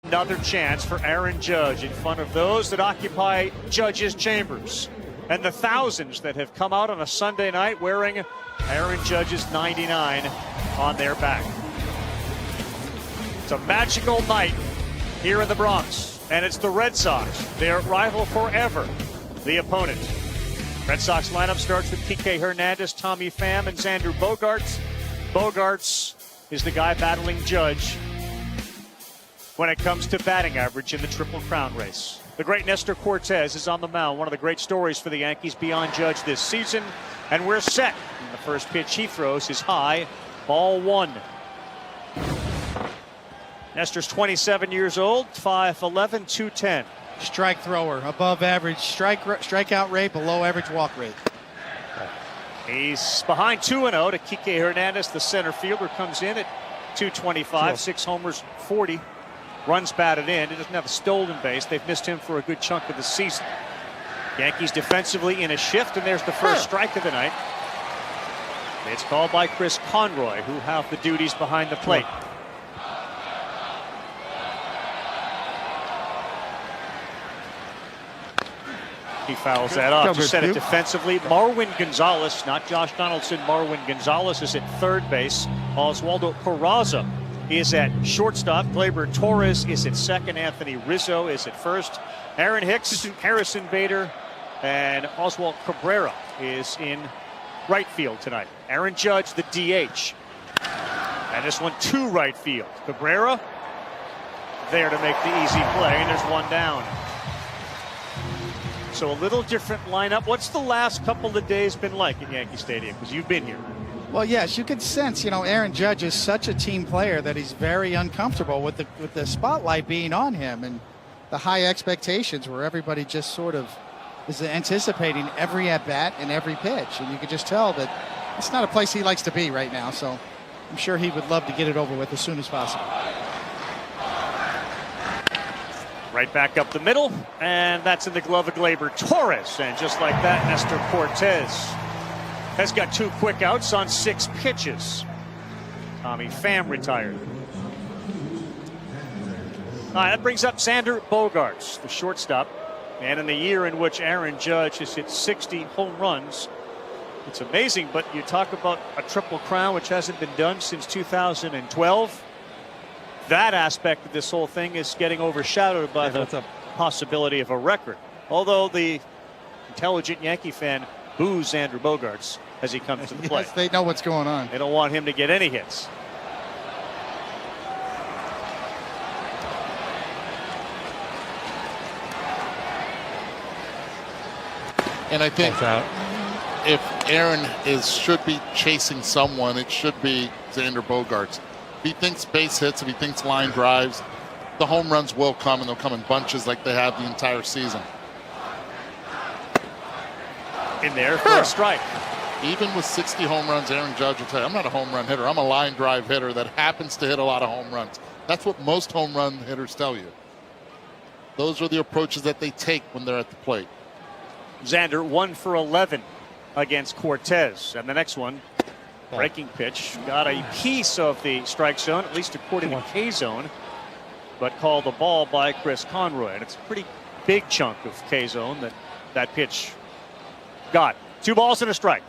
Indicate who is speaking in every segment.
Speaker 1: Another chance for Aaron Judge in front of those that occupy Judge's chambers and the thousands that have come out on a Sunday night wearing Aaron Judge's 99 on their back. It's a magical night here in the Bronx, and it's the Red Sox, their rival forever, the opponent. Red Sox lineup starts with Kike Hernandez, Tommy Pham, and Xander Bogaerts. Bogaerts is the guy battling Judge when it comes to batting average in the Triple Crown race. The great Nestor Cortez is on the mound, one of the great stories for the Yankees beyond Judge this season, and we're set. And the first pitch he throws is high, ball one. Nestor's 27 years old, 5'11", 210.
Speaker 2: Strike thrower, above average strikeout rate, below average walk rate.
Speaker 1: He's behind 2-0 to Kike Hernandez. The center fielder comes in at 225, 6 homers, 40 runs batted in. He doesn't have a stolen base. They've missed him for a good chunk of the season. Yankees defensively in a shift, and there's the first strike of the night. It's called by Chris Conroy, who have the duties behind the plate. He fouls that off. Just said it defensively. Marwin Gonzalez, not Josh Donaldson. Marwin Gonzalez is at third base. Oswaldo Peraza is at shortstop. Gleyber Torres is at second. Anthony Rizzo is at first. Aaron Hicks, Harrison Bader, and Oswald Cabrera is in right field tonight. Aaron Judge, the DH. And this one to right field. Cabrera there to make the easy play, and there's one down. So a little different lineup. What's the last couple of days been like at Yankee Stadium? Because you've been here.
Speaker 2: Well, yes, you can sense, Aaron Judge is such a team player that he's very uncomfortable with the spotlight being on him and the high expectations where everybody just sort of is anticipating every at-bat and every pitch. And you can just tell that it's not a place he likes to be right now. So I'm sure he would love to get it over with as soon as possible.
Speaker 1: Right back up the middle, and that's in the glove of Gleyber Torres. And just like that, Nestor Cortez has got 2 quick outs on 6 pitches. Tommy Pham retired. All right, that brings up Xander Bogaerts, the shortstop. And in the year in which Aaron Judge has hit 60 home runs, it's amazing, but you talk about a Triple Crown, which hasn't been done since 2012. That aspect of this whole thing is getting overshadowed by the possibility of a record. Although the intelligent Yankee fan boos Xander Bogaerts as he comes to the plate.
Speaker 2: Yes, they know what's going on.
Speaker 1: They don't want him to get any hits.
Speaker 3: And I think if Aaron should be chasing someone, it should be Xander Bogaerts. If he thinks base hits, if he thinks line drives, the home runs will come, and they'll come in bunches like they have the entire season.
Speaker 1: In there for a strike.
Speaker 3: Even with 60 home runs, Aaron Judge will tell you, I'm not a home run hitter. I'm a line drive hitter that happens to hit a lot of home runs. That's what most home run hitters tell you. Those are the approaches that they take when they're at the plate.
Speaker 1: Xander 1 for 11 against Cortez. And the next one, breaking pitch, got a piece of the strike zone, at least according to K-zone, but called the ball by Chris Conroy. And it's a pretty big chunk of K-zone that pitch got. 2 balls and a strike.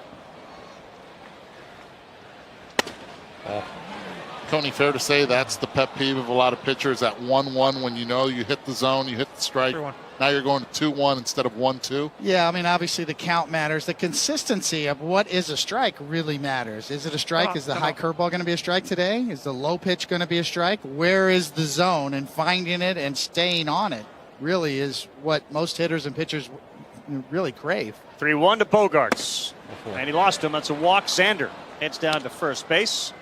Speaker 3: Coney, fair to say that's the pet peeve of a lot of pitchers, at 1-1 when you hit the zone, you hit the strike. Now you're going to 2-1 instead of 1-2.
Speaker 2: Yeah, I mean, obviously the count matters. The consistency of what is a strike really matters. Is it a strike? Is the high curveball going to be a strike today? Is the low pitch going to be a strike? Where is the zone? And finding it and staying on it really is what most hitters and pitchers really crave.
Speaker 1: 3-1 to Bogaerts. And he lost him. That's a walk. Xander heads down to first base,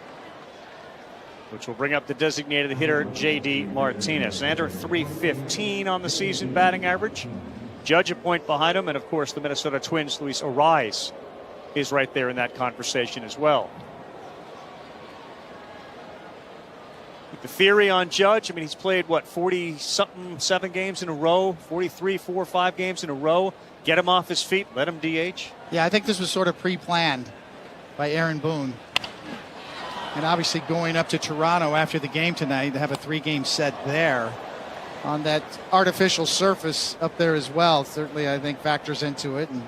Speaker 1: which will bring up the designated hitter, J.D. Martinez. Xander, .315 on the season batting average. Judge a point behind him. And, of course, the Minnesota Twins' Luis Arraez is right there in that conversation as well. The theory on Judge, I mean, he's played, 40-something, 7 games in a row, 43, 4 or 5 games in a row. Get him off his feet, let him DH.
Speaker 2: Yeah, I think this was sort of pre-planned by Aaron Boone. And obviously going up to Toronto after the game tonight to have a 3-game set there. on that artificial surface up there as well. Certainly, I think factors into it. And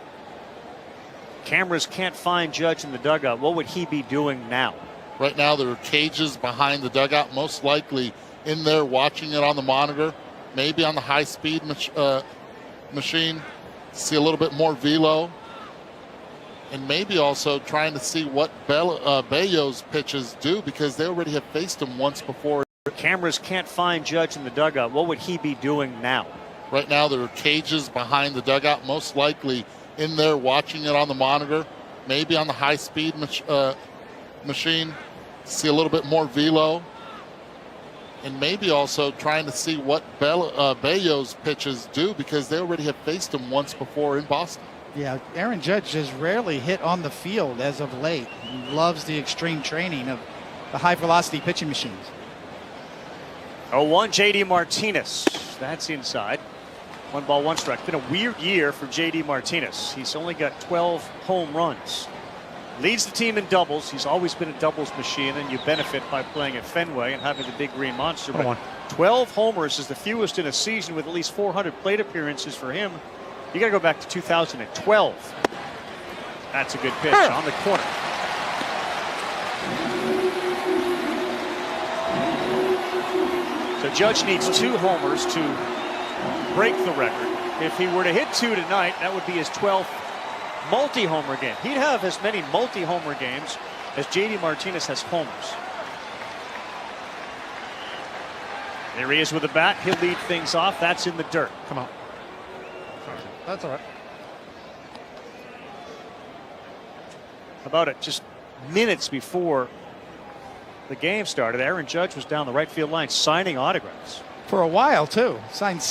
Speaker 1: cameras can't find Judge in the dugout. What would he be doing now?
Speaker 3: Right now, there are cages behind the dugout, most likely in there watching it on the monitor, maybe on the high-speed machine, see a little bit more velo, and maybe also trying to see what Bello's pitches do, because they already have faced him once before.
Speaker 1: Cameras can't find Judge in the dugout. What would he be doing now?
Speaker 3: Right now, there are cages behind the dugout, most likely in there watching it on the monitor, maybe on the high-speed machine, see a little bit more velo, and maybe also trying to see what Bello's pitches do, because they already have faced him once before in Boston.
Speaker 2: Yeah, Aaron Judge has rarely hit on the field as of late. He loves the extreme training of the high-velocity pitching machines.
Speaker 1: 0-1, J.D. Martinez. That's inside. 1 ball, 1 strike. Been a weird year for J.D. Martinez. He's only got 12 home runs. Leads the team in doubles. He's always been a doubles machine, and you benefit by playing at Fenway and having the big green monster. But 12 homers is the fewest in a season with at least 400 plate appearances for him. You got to go back to 2012. That's a good pitch on the corner. So Judge needs 2 homers to break the record. If he were to hit 2 tonight, that would be his 12th multi-homer game. He'd have as many multi-homer games as J.D. Martinez has homers. There he is with the bat. He'll lead things off. That's in the dirt.
Speaker 2: Come on. That's all right.
Speaker 1: About it, just minutes before the game started, Aaron Judge was down the right field line signing autographs.
Speaker 2: For a while, too. Signed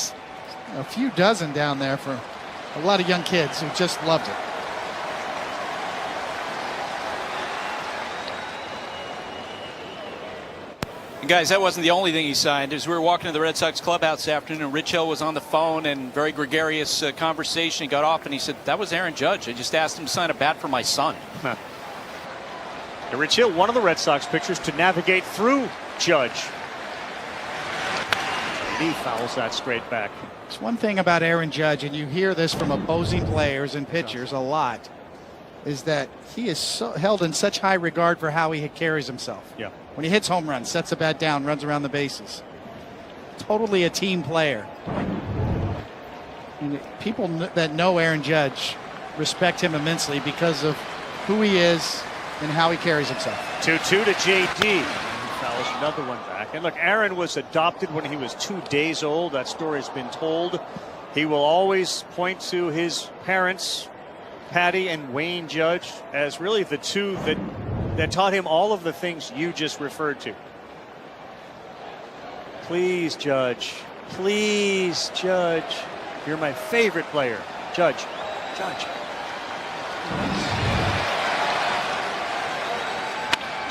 Speaker 2: a few dozen down there for a lot of young kids who just loved it.
Speaker 4: And guys, that wasn't the only thing he signed. As we were walking to the Red Sox clubhouse this afternoon, and Rich Hill was on the phone and very gregarious conversation. He got off and he said, "That was Aaron Judge. I just asked him to sign a bat for my son."
Speaker 1: And Rich Hill, one of the Red Sox pitchers to navigate through Judge. He fouls that straight back.
Speaker 2: It's one thing about Aaron Judge, and you hear this from opposing players and pitchers a lot, is that he is held in such high regard for how he carries himself.
Speaker 1: Yeah.
Speaker 2: When he hits home runs, sets a bat down, runs around the bases. Totally a team player. And people that know Aaron Judge respect him immensely because of who he is and how he carries himself.
Speaker 1: 2-2 to J.D. Fouls another one back. And look, Aaron was adopted when he was 2 days old. That story has been told. He will always point to his parents, Patty and Wayne Judge, as really the two that taught him all of the things you just referred to. Please, Judge. Please, Judge. You're my favorite player. Judge. Judge.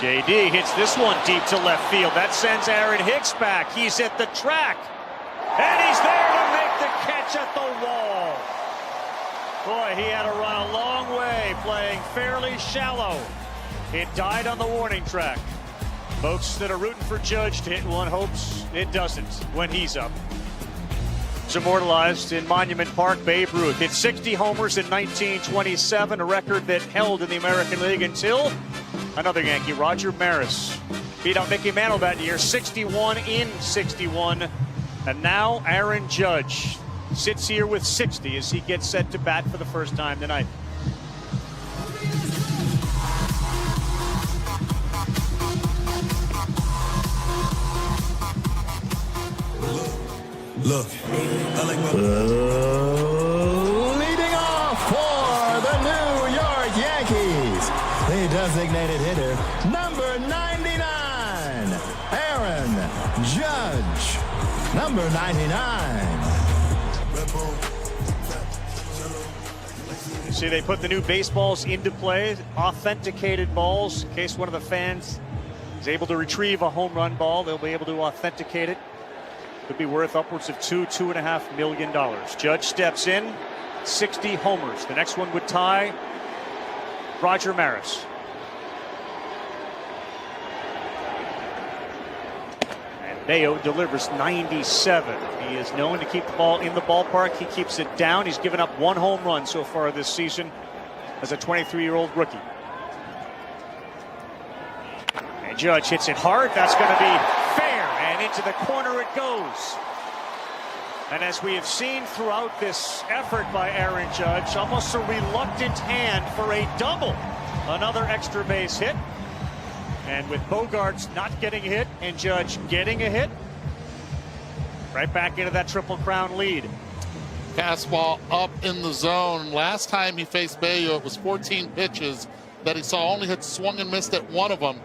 Speaker 1: J.D. hits this one deep to left field. That sends Aaron Hicks back. He's at the track. And he's there to make the catch at the wall. Boy, he had to run a long way playing fairly shallow. It died on the warning track. Folks that are rooting for Judge to hit one hopes it doesn't when he's up. It's immortalized in Monument Park. Babe Ruth hit 60 homers in 1927, a record that held in the American League until another Yankee, Roger Maris, beat out Mickey Mantle that year, 61 in 61. And now Aaron Judge sits here with 60 as he gets set to bat for the first time tonight.
Speaker 5: Look,
Speaker 6: leading off for the New York Yankees, the designated hitter, number 99, Aaron Judge. Number 99.
Speaker 1: You see, they put the new baseballs into play, authenticated balls. In case one of the fans is able to retrieve a home run ball, they'll be able to authenticate it. Could be worth upwards of $2.5 million. Judge steps in, 60 homers. The next one would tie Roger Maris. And Bayo delivers 97. He is known to keep the ball in the ballpark. He keeps it down. He's given up 1 home run so far this season as a 23-year-old rookie. And Judge hits it hard. That's going to be fair, and into the corner it goes. And as we have seen throughout this effort by Aaron Judge, almost a reluctant hand for a double. Another extra base hit. And with Bogaerts not getting a hit and Judge getting a hit, right back into that Triple Crown lead.
Speaker 3: Fastball up in the zone. Last time he faced Bayo, it was 14 pitches that he saw. Only had swung and missed at 1 of them.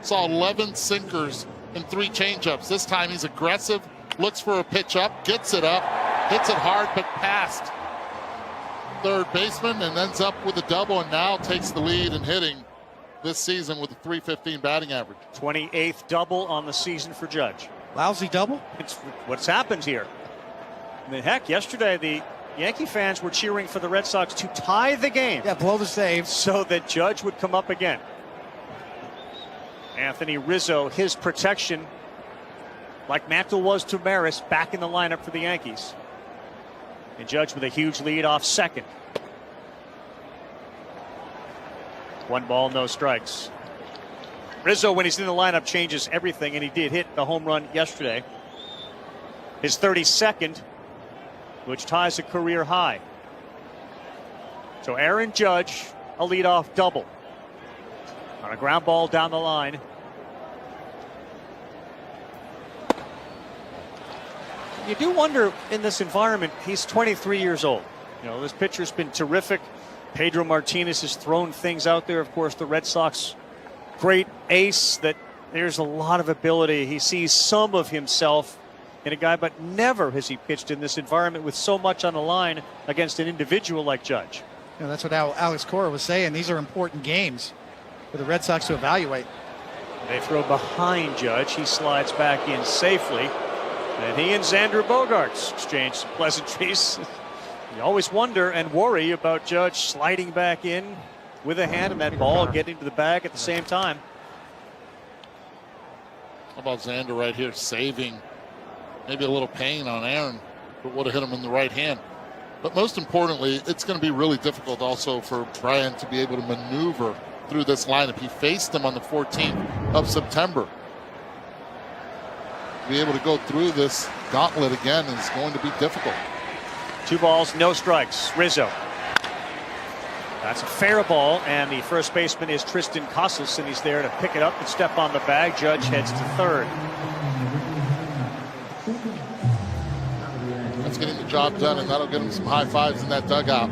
Speaker 3: Saw 11 sinkers and 3 changeups. This time he's aggressive, looks for a pitch up, gets it up, hits it hard, but past third baseman and ends up with a double, and now takes the lead in hitting this season with a .315 batting average.
Speaker 1: 28th double on the season for Judge.
Speaker 2: Lousy double?
Speaker 1: It's what's happened here. I mean, heck, yesterday the Yankee fans were cheering for the Red Sox to tie the game.
Speaker 2: Yeah, blow the save.
Speaker 1: So that Judge would come up again. Anthony Rizzo, his protection, like Mantle was to Maris, back in the lineup for the Yankees. And Judge with a huge lead off second. 1 ball, no strikes. Rizzo, when he's in the lineup, changes everything, and he did hit the home run yesterday. His 32nd, which ties a career high. So Aaron Judge, a leadoff double. On a ground ball down the line. You do wonder in this environment, he's 23 years old. You know, this pitcher's been terrific. Pedro Martinez has thrown things out there. Of course, the Red Sox, great ace, that there's a lot of ability. He sees some of himself in a guy, but never has he pitched in this environment with so much on the line against an individual like Judge.
Speaker 2: You know, that's what Alex Cora was saying. These are important games for the Red Sox to evaluate.
Speaker 1: They throw behind Judge. He slides back in safely. And he and Xander Bogaerts exchange some pleasantries. You always wonder and worry about Judge sliding back in with a hand and that ball getting to the bag at the same time.
Speaker 3: How about Xander right here saving maybe a little pain on Aaron, but would have hit him in the right hand. But most importantly, it's going to be really difficult also for Brian to be able to maneuver through this lineup. He faced them on the 14th of September. To be able to go through this gauntlet again is going to be difficult.
Speaker 1: 2 balls, no strikes. Rizzo. That's a fair ball, and the first baseman is Tristan Casas, and he's there to pick it up and step on the bag. Judge heads to third.
Speaker 3: That's getting the job done, and that'll get him some high fives in that dugout.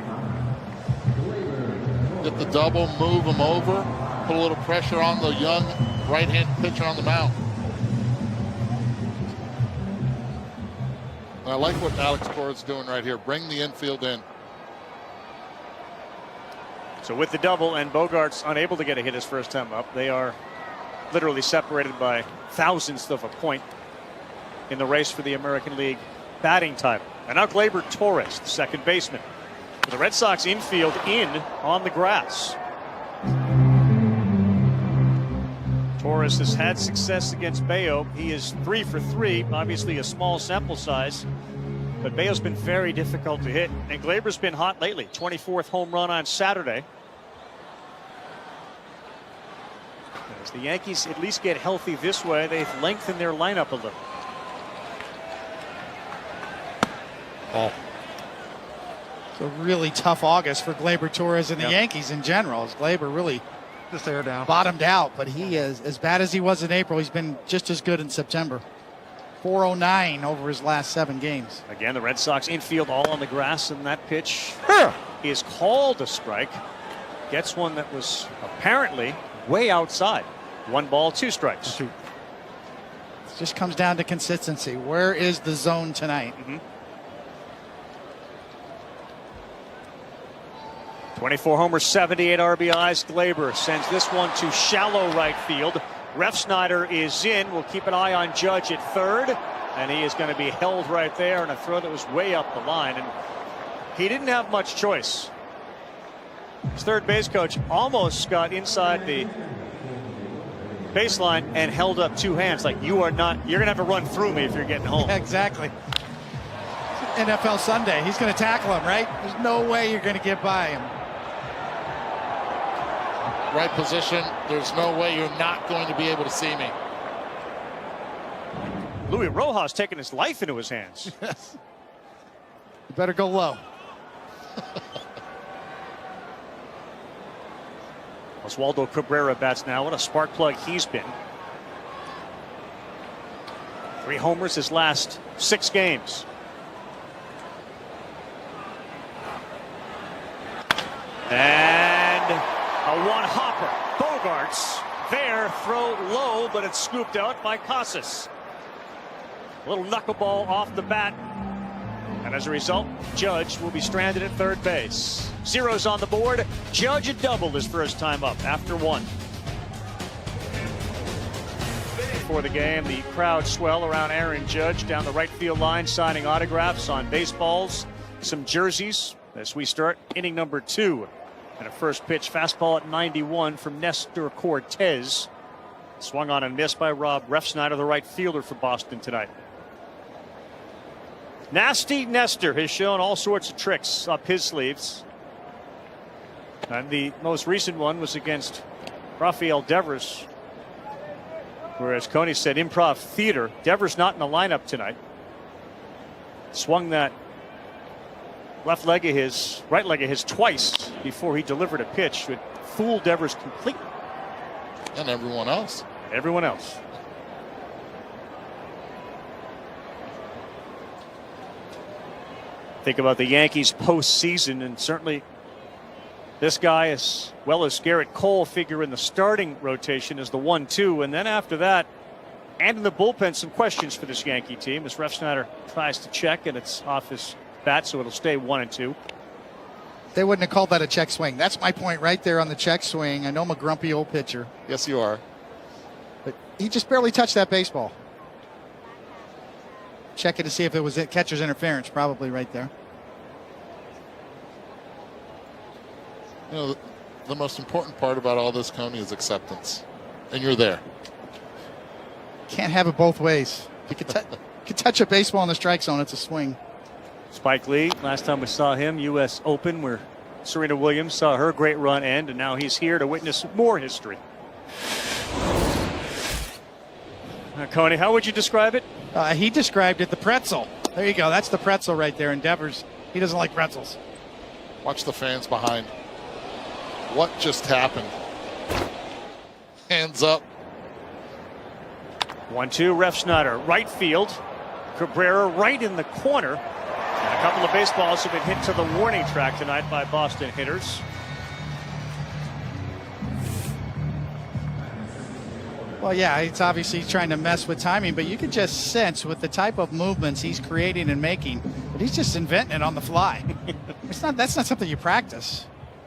Speaker 3: Get the double, move him over, put a little pressure on the young right-hand pitcher on the mound. And I like what Alex Cora is doing right here. Bring the infield in.
Speaker 1: So with the double and Bogaerts unable to get a hit his first time up, they are literally separated by thousandths of a point in the race for the American League batting title. And now Gleyber Torres, the second baseman. The Red Sox infield in on the grass. Torres has had success against Bayo. He is 3 for 3, obviously a small sample size, but Bayo's been very difficult to hit, and Gleyber's been hot lately. 24th home run on Saturday. As the Yankees at least get healthy this way, they've lengthened their lineup a little.
Speaker 2: Oh. It's a really tough August for Gleyber Torres and the Yankees in general. As Gleyber really
Speaker 5: just air down,
Speaker 2: bottomed out, but he is as bad as he was in April. He's been just as good in September. 409 over his last 7 games.
Speaker 1: Again, the Red Sox infield all on the grass, and that pitch is called a strike. Gets one that was apparently way outside. 1 ball, 2 strikes.
Speaker 2: It just comes down to consistency. Where is the zone tonight?
Speaker 1: 24 homers, 78 RBIs. Gleyber sends this one to shallow right field. Refsnyder is in. We'll keep an eye on Judge at third, and he is going to be held right there in a throw that was way up the line, and he didn't have much choice. His third base coach almost got inside the baseline and held up two hands like you're going to have to run through me if you're getting home.
Speaker 2: Yeah, exactly. NFL Sunday. He's going to tackle him, right? There's no way you're going to get by him.
Speaker 3: Right position. There's no way you're not going to be able to see me.
Speaker 1: Luis Rojas taking his life into his hands.
Speaker 2: Yes. You better go low.
Speaker 1: Oswaldo Cabrera bats now. What a spark plug he's been. 3 homers his last 6 games. And a one-hopper. Bogarts there, throw low, but it's scooped out by Casas. A little knuckleball off the bat. And as a result, Judge will be stranded at third base. Zeros on the board. Judge had doubled his first time up after 1. Before the game, the crowd swell around Aaron Judge down the right field line, signing autographs on baseballs, some jerseys as we start inning number 2. And a first pitch fastball at 91 from Nestor Cortez. Swung on and missed by Rob Refsnyder, the right fielder for Boston tonight. Nasty Nestor has shown all sorts of tricks up his sleeves. And the most recent one was against Rafael Devers. Whereas Coney said improv theater. Devers not in the lineup tonight. Swung that right leg of his twice before he delivered a pitch. It fooled Devers completely.
Speaker 3: And everyone else.
Speaker 1: Everyone else. Think about the Yankees postseason, and certainly this guy, as well as Garrett Cole, figure in the starting rotation as the 1-2. And then after that, and in the bullpen, some questions for this Yankee team as Refsnyder tries to check, and it's off his bat, so it'll stay 1-2.
Speaker 2: They wouldn't have called that a check swing. That's my point right there on the check swing. I know I'm a grumpy old pitcher.
Speaker 3: Yes, you are.
Speaker 2: But he just barely touched that baseball. Checking to see if it was catcher's interference, probably right there.
Speaker 3: You know, the most important part about all this, Coney, is acceptance. And you're there.
Speaker 2: Can't have it both ways. You could touch a baseball in the strike zone, it's a swing.
Speaker 1: Spike Lee, last time we saw him, U.S. Open, where Serena Williams saw her great run end, and now he's here to witness more history. Coney, how would you describe it?
Speaker 2: He described it the pretzel. There you go. That's the pretzel right there. Devers, he doesn't like pretzels.
Speaker 3: Watch the fans behind. What just happened? Hands up.
Speaker 1: 1-2, Refsnyder, right field. Cabrera right in the corner. And a couple of baseballs have been hit to the warning track tonight by Boston hitters.
Speaker 2: Well, yeah, it's obviously trying to mess with timing, but you can just sense with the type of movements he's creating and making that he's just inventing it on the fly. That's not something you practice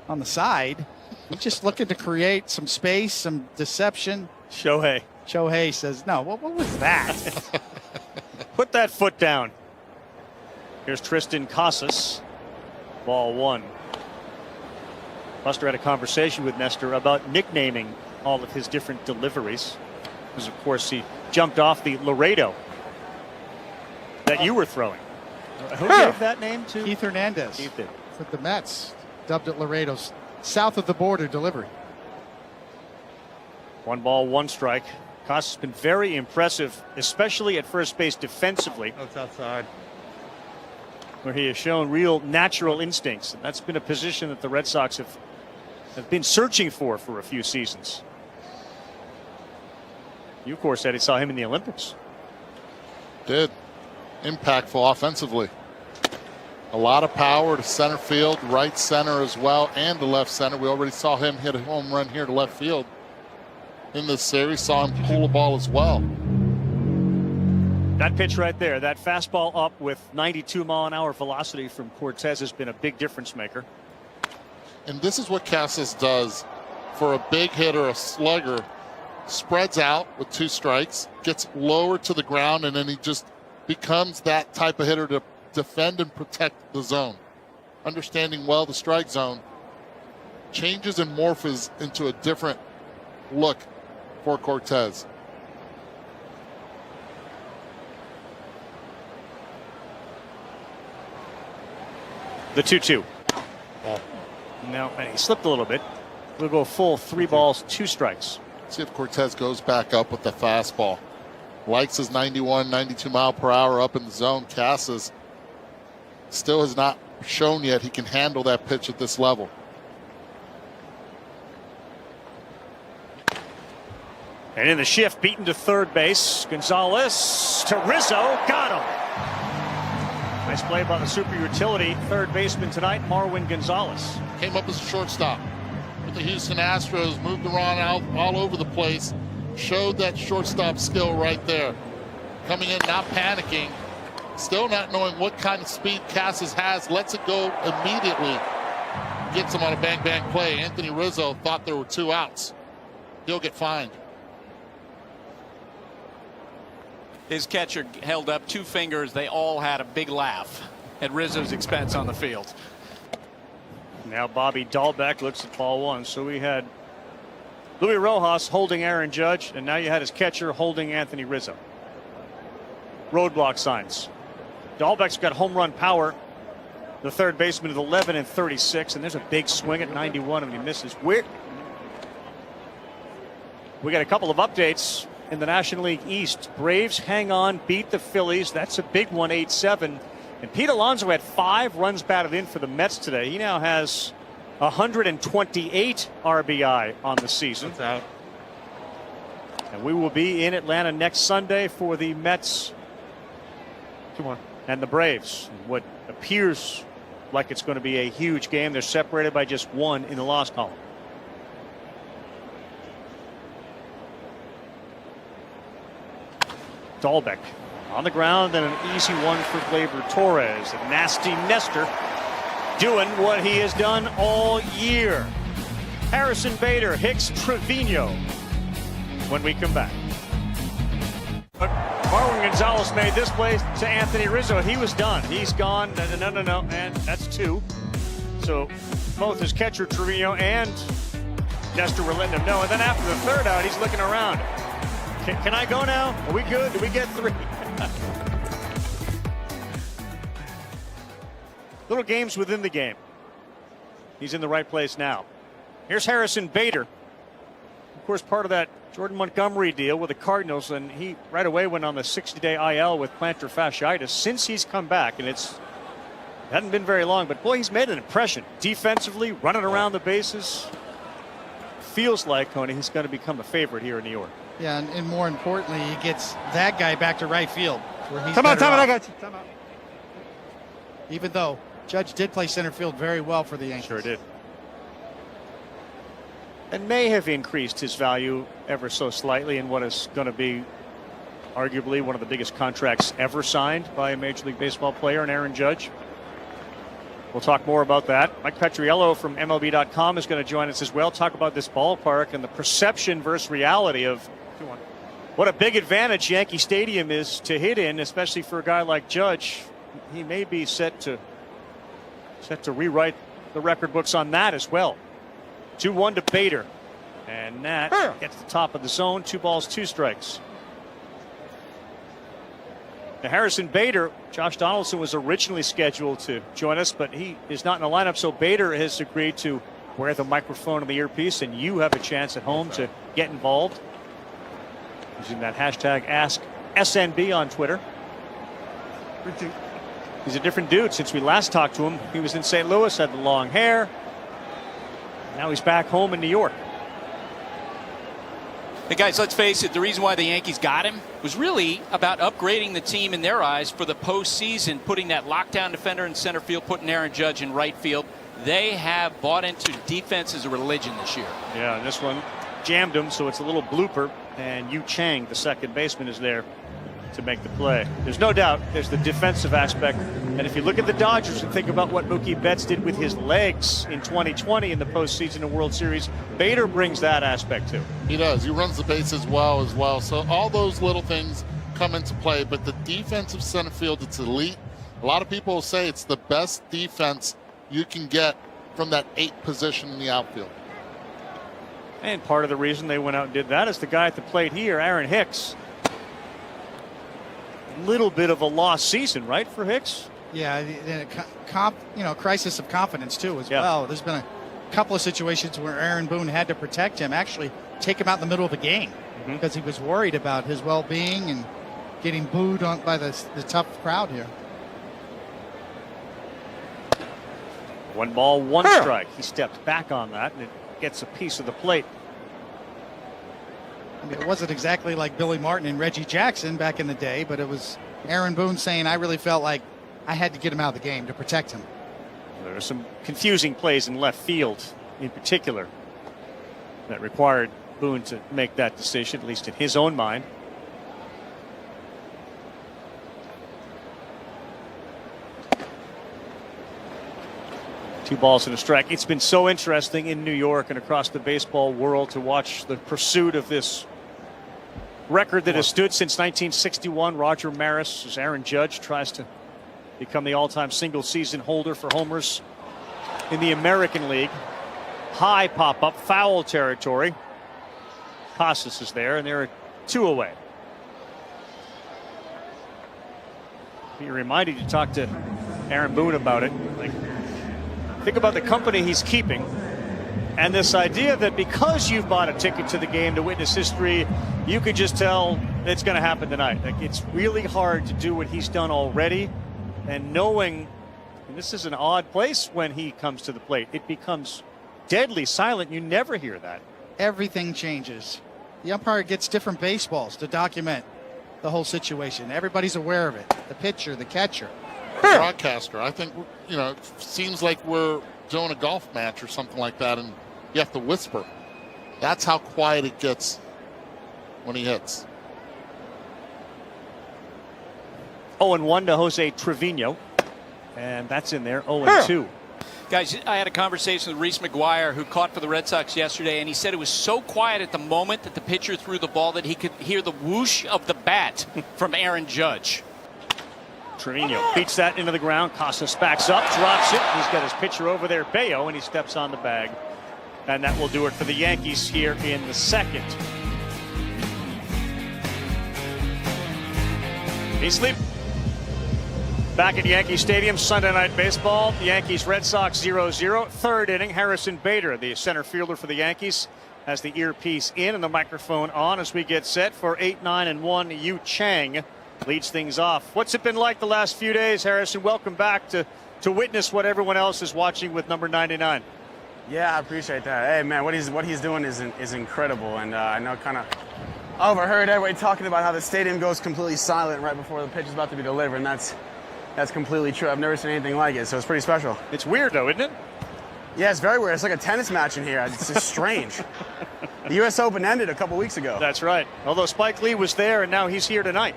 Speaker 2: on the side. He's just looking to create some space, some deception. Shohei says, no, what was that?
Speaker 1: Put that foot down. Here's Tristan Casas. Ball 1. Buster had a conversation with Nestor about nicknaming all of his different deliveries. Because, of course, he jumped off the Laredo that you were throwing. Who gave that name to?
Speaker 2: Keith Hernandez.
Speaker 1: Keith did.
Speaker 2: With the Mets. Dubbed it Laredo's south of the border delivery.
Speaker 1: 1 ball, 1 strike. Casas has been very impressive, especially at first base defensively.
Speaker 5: That's outside.
Speaker 1: Where he has shown real natural instincts. And that's been a position that the Red Sox have been searching for a few seasons. You, of course, said he saw him in the Olympics.
Speaker 3: Did. Impactful offensively. A lot of power to center field, right center as well, and to left center. We already saw him hit a home run here to left field in this series. Saw him pull a ball as well.
Speaker 1: That pitch right there, that fastball up with 92-mile-an-hour velocity from Cortez has been a big difference maker.
Speaker 3: And this is what Casas does for a big hitter, a slugger. Spreads out with 2 strikes, gets lower to the ground, and then he just becomes that type of hitter to defend and protect the zone. Understanding well the strike zone, changes and morphs into a different look for Cortez.
Speaker 1: The 2-2. No, and he slipped a little bit. We'll go full 3 balls, 2 strikes.
Speaker 3: See if Cortez goes back up with the fastball. Likes his 91, 92 mile per hour up in the zone. Casas still has not shown yet he can handle that pitch at this level.
Speaker 1: And in the shift, beaten to third base. Gonzalez to Rizzo. Got him. Nice play by the super utility third baseman tonight, Marwin Gonzalez.
Speaker 3: Came up as a shortstop with the Houston Astros, moved around out all over the place, showed that shortstop skill right there. Coming in, not panicking, still not knowing what kind of speed Casas has, lets it go immediately, gets him on a bang-bang play. Anthony Rizzo thought there were 2 outs. He'll get fined.
Speaker 4: His catcher held up 2 fingers. They all had a big laugh at Rizzo's expense on the field.
Speaker 1: Now Bobby Dahlbeck looks at ball 1. So we had Louis Rojas holding Aaron Judge, and now you had his catcher holding Anthony Rizzo. Roadblock signs. Dahlbeck's got home run power. The third baseman is 11 and 36, and there's a big swing at 91 and he misses. We got a couple of updates in the National League East. Braves hang on, beat the Phillies. That's a big one, 8-7. And Pete Alonso had 5 runs batted in for the Mets today. He now has 128 RBI on the season.
Speaker 3: That's out.
Speaker 1: And we will be in Atlanta next Sunday for the Mets and the Braves. What appears like it's going to be a huge game. They're separated by just 1 in the loss column. Dahlbeck on the ground, and an easy one for Gleyber Torres. A nasty Nestor doing what he has done all year. Harrison Bader, Hicks, Trevino when we come back. But Marwin Gonzalez made this play to Anthony Rizzo. He was done. He's gone. No. And that's 2. So both his catcher Trevino and Nestor were letting him know. And then after the third out, he's looking around. Can I go now? Are we good? Do we get 3? Little games within the game. He's in the right place now. Here's Harrison Bader. Of course, part of that Jordan Montgomery deal with the Cardinals, and he right away went on the 60-day IL with plantar fasciitis. Since he's come back, and it hadn't been very long, but boy, he's made an impression. Defensively, running around the bases. Feels like, Tony, he's going to become a favorite here in New York.
Speaker 2: Yeah, and more importantly, he gets that guy back to right field. Where he's
Speaker 5: Time out,
Speaker 2: better
Speaker 5: I
Speaker 2: off.
Speaker 5: got you. Time out.
Speaker 2: Even though Judge did play center field very well for the Yankees.
Speaker 1: Sure did. And may have increased his value ever so slightly in what is going to be arguably one of the biggest contracts ever signed by a Major League Baseball player, and Aaron Judge. We'll talk more about that. Mike Petriello from MLB.com is going to join us as well. Talk about this ballpark and the perception versus reality of what a big advantage Yankee Stadium is to hit in, especially for a guy like Judge. He may be set to rewrite the record books on that as well. 2-1 to Bader, and that gets the top of the zone. 2 balls, 2 strikes. Now Harrison Bader, Josh Donaldson was originally scheduled to join us, but he is not in the lineup, so Bader has agreed to wear the microphone and the earpiece, and you have a chance at home to get involved using that hashtag AskSNB on Twitter. He's a different dude since we last talked to him. He was in St. Louis, had the long hair. Now he's back home in New York.
Speaker 4: Hey guys, let's face it, the reason why the Yankees got him was really about upgrading the team in their eyes for the postseason, putting that lockdown defender in center field, putting Aaron Judge in right field. They have bought into defense as a religion this year.
Speaker 1: Yeah, and this one jammed him, so it's a little blooper, and Yu Chang, the second baseman, is there to make the play. There's no doubt there's the defensive aspect, and if you look at the Dodgers and think about what Mookie Betts did with his legs in 2020 in the postseason and World Series, Bader brings that aspect too.
Speaker 3: He does. He runs the bases well as well. So all those little things come into play, but the defensive center field, it's elite. A lot of people will say it's the best defense you can get from that 8th position in the outfield.
Speaker 1: And part of the reason they went out and did that is the guy at the plate here, Aaron Hicks. Little bit of a lost season, right, for Hicks?
Speaker 2: Yeah, crisis of confidence too as well. There's been a couple of situations where Aaron Boone had to protect him, actually take him out in the middle of a game because he was worried about his well-being and getting booed on by the tough crowd here.
Speaker 1: 1 ball, 1 strike. He stepped back on that, and it gets a piece of the plate.
Speaker 2: I mean, it wasn't exactly like Billy Martin and Reggie Jackson back in the day, but it was Aaron Boone saying, I really felt like I had to get him out of the game to protect him.
Speaker 1: There are some confusing plays in left field in particular that required Boone to make that decision, at least in his own mind. Two balls and a strike. It's been so interesting in New York and across the baseball world to watch the pursuit of this record that has stood since 1961. Roger Maris, as Aaron Judge tries to become the all-time single season holder for homers in the American League. High pop-up, foul territory. Casas is there, and they're 2 away. Be reminded to talk to Aaron Boone about it. Think about the company he's keeping and this idea that because you've bought a ticket to the game to witness history, you could just tell it's going to happen tonight. It's really hard to do what he's done already, and knowing, and this is an odd place when he comes to the plate, it becomes deadly silent. You never hear that.
Speaker 2: Everything changes. The umpire gets different baseballs to document the whole situation. Everybody's aware of it. The pitcher, the catcher.
Speaker 3: Broadcaster, I think, it seems like we're doing a golf match or something like that, and you have to whisper. That's how quiet it gets when he hits.
Speaker 1: 0-1 to Jose Trevino, and that's in there. 0-2.
Speaker 4: Guys, I had a conversation with Reese McGuire, who caught for the Red Sox yesterday, and he said it was so quiet at the moment that the pitcher threw the ball that he could hear the whoosh of the bat from Aaron Judge.
Speaker 1: Trevino beats that into the ground. Casas backs up, drops it. He's got his pitcher over there, Bayo, and he steps on the bag. And that will do it for the Yankees here in the second. He's sleeping. Back at Yankee Stadium, Sunday Night Baseball. Yankees-Red Sox 0-0. Third inning, Harrison Bader, the center fielder for the Yankees, has the earpiece in and the microphone on as we get set for 8, 9, and 1. Yu Chang leads things off. What's it been like the last few days, Harrison? Welcome back to witness what everyone else is watching with number 99.
Speaker 5: Yeah, I appreciate that. Hey, man, what he's doing is incredible, and I know kind of overheard everybody talking about how the stadium goes completely silent right before the pitch is about to be delivered, and that's completely true. I've never seen anything like it, so it's pretty special.
Speaker 1: It's weird, though, isn't it?
Speaker 5: Yeah, it's very weird. It's like a tennis match in here. It's just strange. The U.S. Open ended a couple weeks ago.
Speaker 1: That's right. Although Spike Lee was there, and now he's here tonight.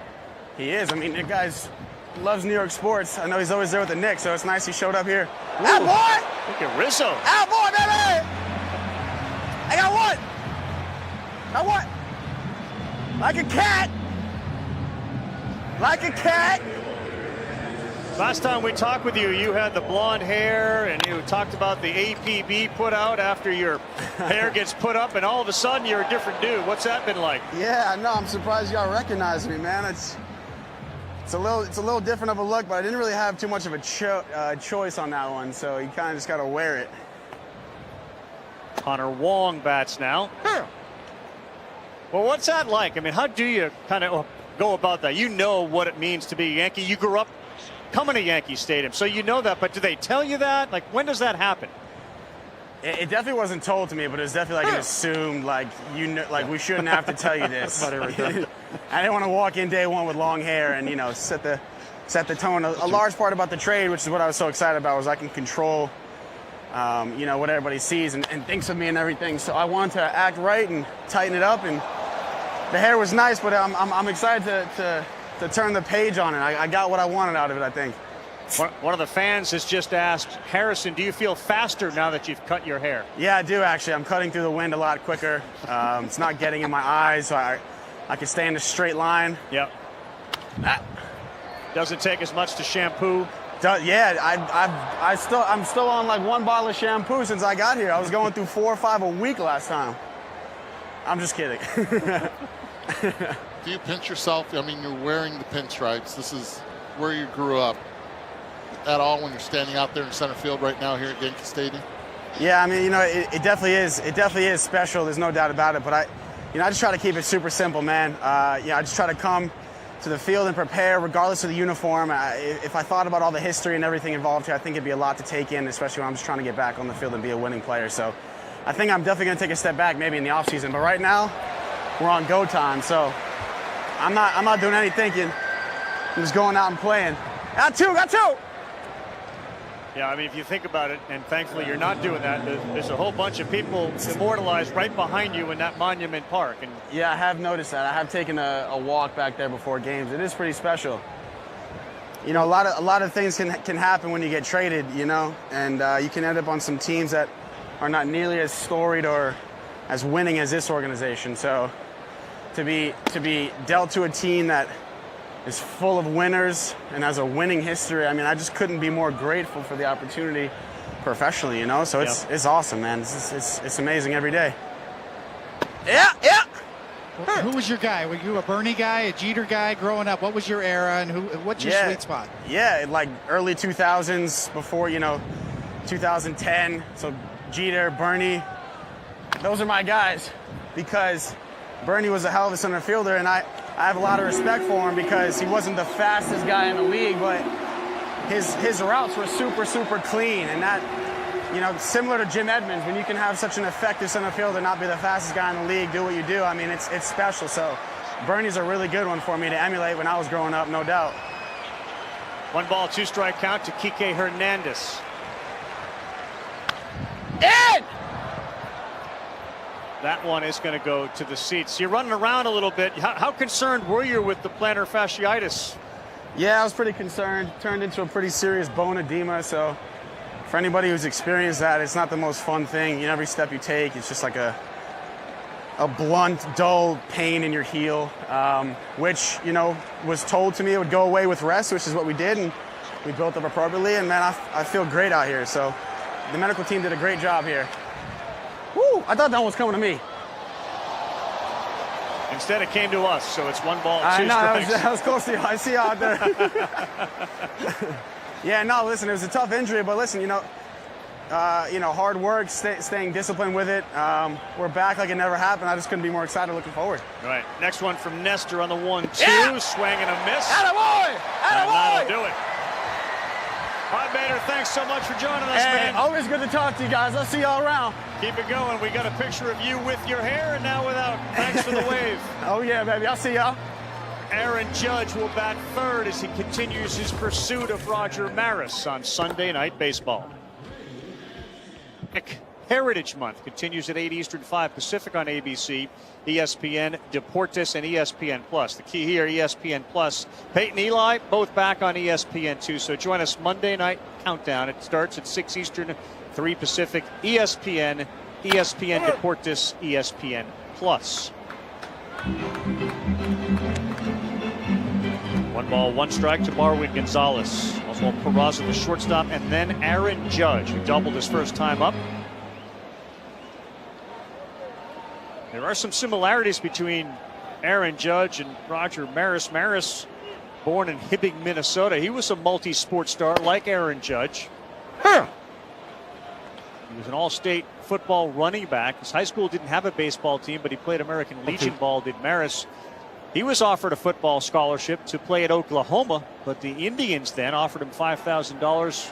Speaker 5: He is. I mean, the guy loves New York sports. I know he's always there with the Knicks, so it's nice he showed up here. Ah, boy!
Speaker 1: Look at Rizzo.
Speaker 5: Ah, boy, baby! I got one! Got one! Like a cat! Like a cat!
Speaker 1: Last time we talked with you, you had the blonde hair, and you talked about the APB put out after your hair gets put up, and all of a sudden you're a different dude. What's that been like?
Speaker 5: Yeah, no, I'm surprised y'all recognize me, man. It's a little different of a look, but I didn't really have too much of a choice on that one, so you kind of just got to wear it.
Speaker 1: Connor Wong bats now. Well, what's that like? I mean, how do you kind of go about that? You know what it means to be a Yankee. You grew up coming to Yankee Stadium, so you know that, but do they tell you that? Like, when does that happen?
Speaker 5: It definitely wasn't told to me, but it was definitely like an assumed, like, we shouldn't have to tell you this. I didn't want to walk in day one with long hair and, set the tone. A large part about the trade, which is what I was so excited about, was I can control, what everybody sees and thinks of me and everything. So I wanted to act right and tighten it up, and the hair was nice, but I'm excited to turn the page on it. I got what I wanted out of it, I think.
Speaker 1: One of the fans has just asked, Harrison, do you feel faster now that you've cut your hair?
Speaker 5: Yeah, I do, actually. I'm cutting through the wind a lot quicker. It's not getting in my eyes, so I can stay in a straight line.
Speaker 1: Yep. Doesn't take as much to shampoo.
Speaker 5: Yeah, I'm still on like 1 bottle of shampoo since I got here. I was going through 4 or 5 a week last time. I'm just kidding.
Speaker 3: Do you pinch yourself? I mean, you're wearing the pinstripes. This is where you grew up. At all when you're standing out there in center field right now here at Yankee Stadium?
Speaker 5: Yeah, I mean, it definitely is. It definitely is special. There's no doubt about it. But I just try to keep it super simple, man. I just try to come to the field and prepare regardless of the uniform. If I thought about all the history and everything involved here, I think it'd be a lot to take in, especially when I'm just trying to get back on the field and be a winning player. So I think I'm definitely going to take a step back maybe in the offseason. But right now, we're on go time. So I'm not doing any thinking. I'm just going out and playing. Got two.
Speaker 1: Yeah, I mean, if you think about it, and thankfully you're not doing that, there's a whole bunch of people immortalized right behind you in that Monument Park. And
Speaker 5: yeah, I have noticed that. I have taken a walk back there before games. It is pretty special. A lot of things can happen when you get traded, and you can end up on some teams that are not nearly as storied or as winning as this organization. So to be dealt to a team that is full of winners and has a winning history. I mean, I just couldn't be more grateful for the opportunity professionally, So it's awesome, man. It's amazing every day. Yeah.
Speaker 2: Who was your guy? Were you a Bernie guy, a Jeter guy growing up? What was your era, and what's your sweet spot?
Speaker 5: Yeah, like early 2000s, before 2010. So Jeter, Bernie, those are my guys, because Bernie was a hell of a center fielder, and I have a lot of respect for him because he wasn't the fastest guy in the league, but his routes were super, super clean. And that, similar to Jim Edmonds, when you can have such an effective center fielder and not be the fastest guy in the league, do what you do, I mean, it's special. So Bernie's a really good one for me to emulate when I was growing up, no doubt.
Speaker 1: 1-ball, 2-strike count to Kike Hernandez.
Speaker 5: In!
Speaker 1: That one is going to go to the seats. You're running around a little bit. How concerned were you with the plantar fasciitis?
Speaker 5: Yeah, I was pretty concerned. Turned into a pretty serious bone edema. So for anybody who's experienced that, it's not the most fun thing. Every step you take, it's just like a blunt, dull pain in your heel, which, was told to me it would go away with rest, which is what we did. And we built up appropriately. And, man, I feel great out here. So the medical team did a great job here. Woo! I thought that one was coming to me.
Speaker 1: Instead, it came to us, so it's 1-ball, 2
Speaker 5: I know,
Speaker 1: strikes.
Speaker 5: that was close to you. I see you out there. Yeah, no, listen, it was a tough injury, but listen, hard work, staying disciplined with it. We're back like it never happened. I just couldn't be more excited, looking forward.
Speaker 1: All right, next one from Nestor on the 1-2, swing and a miss.
Speaker 5: Attaboy!
Speaker 1: That'll do it. All right, Bader, thanks so much for joining us, man.
Speaker 5: Always good to talk to you guys. I'll see y'all around.
Speaker 1: Keep it going. We got a picture of you with your hair and now without. Thanks for the wave.
Speaker 5: Oh, yeah, baby. I'll see y'all.
Speaker 1: Aaron Judge will bat third as he continues his pursuit of Roger Maris on Sunday Night Baseball. Heritage Month continues at 8 Eastern, 5 Pacific on ABC, ESPN, Deportes, and ESPN Plus. The key here, ESPN Plus. Peyton Eli, both back on ESPN2. So join us Monday Night Countdown. It starts at 6 Eastern, 3 Pacific, ESPN, Deportes, ESPN Plus. 1-ball, 1 strike to Marwin Gonzalez. Oswald Peraza, the shortstop, and then Aaron Judge, who doubled his first time up. There are some similarities between Aaron Judge and Roger Maris. Maris, born in Hibbing, Minnesota. He was a multi-sport star like Aaron Judge. He was an all-state football running back. His high school didn't have a baseball team, but he played American Legion ball, did Maris. He was offered a football scholarship to play at Oklahoma, but the Indians then offered him $5,000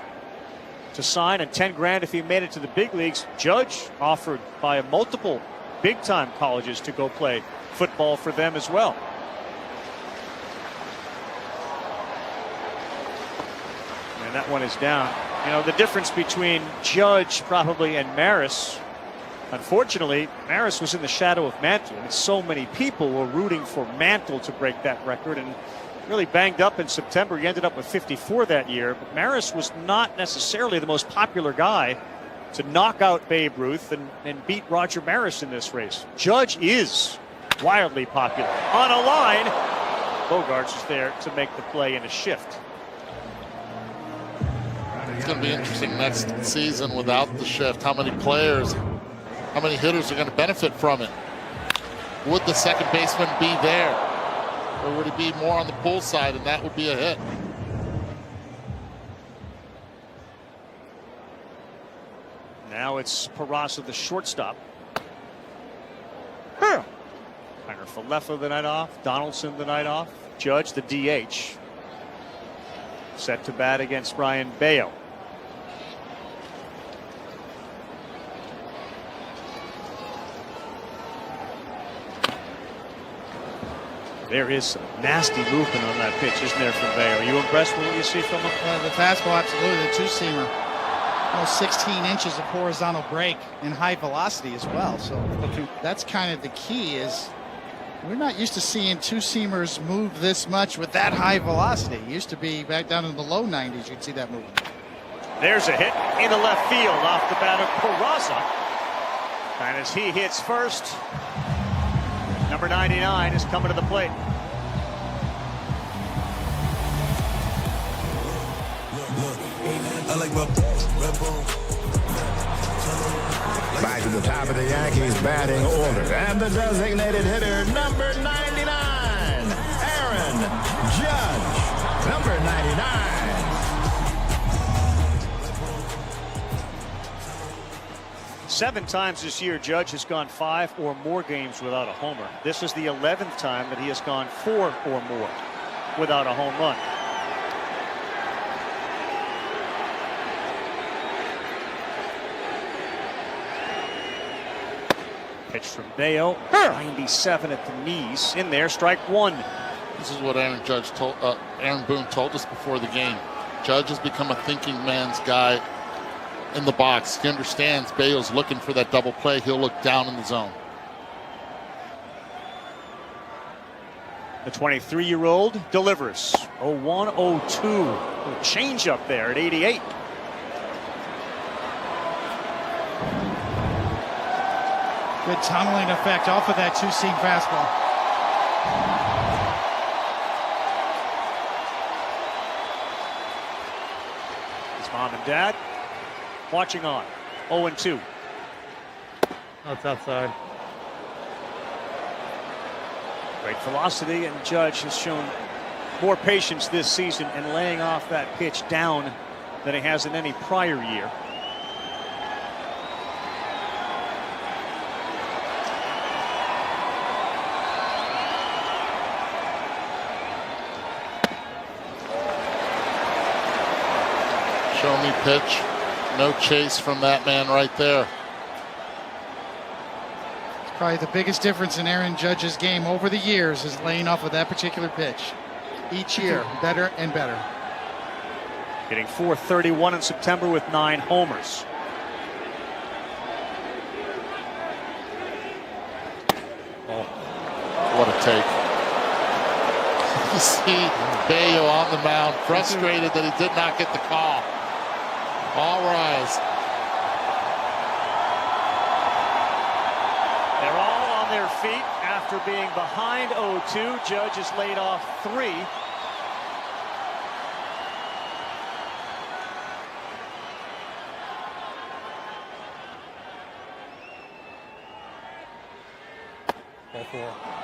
Speaker 1: to sign and $10,000 if he made it to the big leagues. Judge offered by multiple big-time colleges to go play football for them as well. And that one is down. The difference between Judge probably and Maris, unfortunately, Maris was in the shadow of Mantle. And so many people were rooting for Mantle to break that record, and really banged up in September. He ended up with 54 that year. But Maris was not necessarily the most popular guy to knock out Babe Ruth and beat Roger Maris in this race. Judge is wildly popular. On a line, Bogarts is there to make the play in a shift.
Speaker 3: It's going to be interesting next season without the shift. How many players, how many hitters are going to benefit from it? would the second baseman be there? Or would he be more on the pull side and that would be a hit?
Speaker 1: Now it's Peraza, the shortstop. Hunter Falefa the night off. Donaldson the night off. Judge the DH. Set to bat against Brian Bayo. There is some nasty movement on that pitch, isn't there, from Bayo? Are you impressed with what you see from him?
Speaker 2: The fastball, absolutely. The two-seamer. Almost 16 inches of horizontal break and high velocity as well. So that's kind of the key. Is we're not used to seeing two-seamers move this much with that high velocity. It used to be back down in the low 90s, you'd see that moving.
Speaker 1: There's a hit into left field off the bat of Peraza. And as he hits first, number 99 is coming to the plate.
Speaker 6: Back to the top of the Yankees batting order. And the designated hitter, number 99, Aaron Judge. Number 99.
Speaker 1: Seven times this year, Judge has gone 5 or more games without a homer. This is the 11th time that he has gone 4 or more without a home run. Pitch from Bayo, 97 at the knees. In there, strike one.
Speaker 3: This is what Aaron Boone told us before the game. Judge has become a thinking man's guy in the box. He understands Bayo's looking for that double play. He'll look down in the zone.
Speaker 1: The 23-year-old delivers. 0-1-0-2. Change up there at 88.
Speaker 2: Good tunneling effect off of that two-seam fastball.
Speaker 1: His mom and dad watching on. 0-2.
Speaker 7: That's outside.
Speaker 1: Great velocity, and Judge has shown more patience this season in laying off that pitch down than he has in any prior year.
Speaker 3: Show me pitch. No chase from that man right there.
Speaker 2: It's probably the biggest difference in Aaron Judge's game over the years is laying off of that particular pitch. Each year, better and better.
Speaker 1: Hitting .431 in September with 9 homers.
Speaker 3: Oh, what a take. You see Bayo on the mound, frustrated that he did not get the call. All rise.
Speaker 1: They're all on their feet after being behind 0-2. Judge has laid off 3.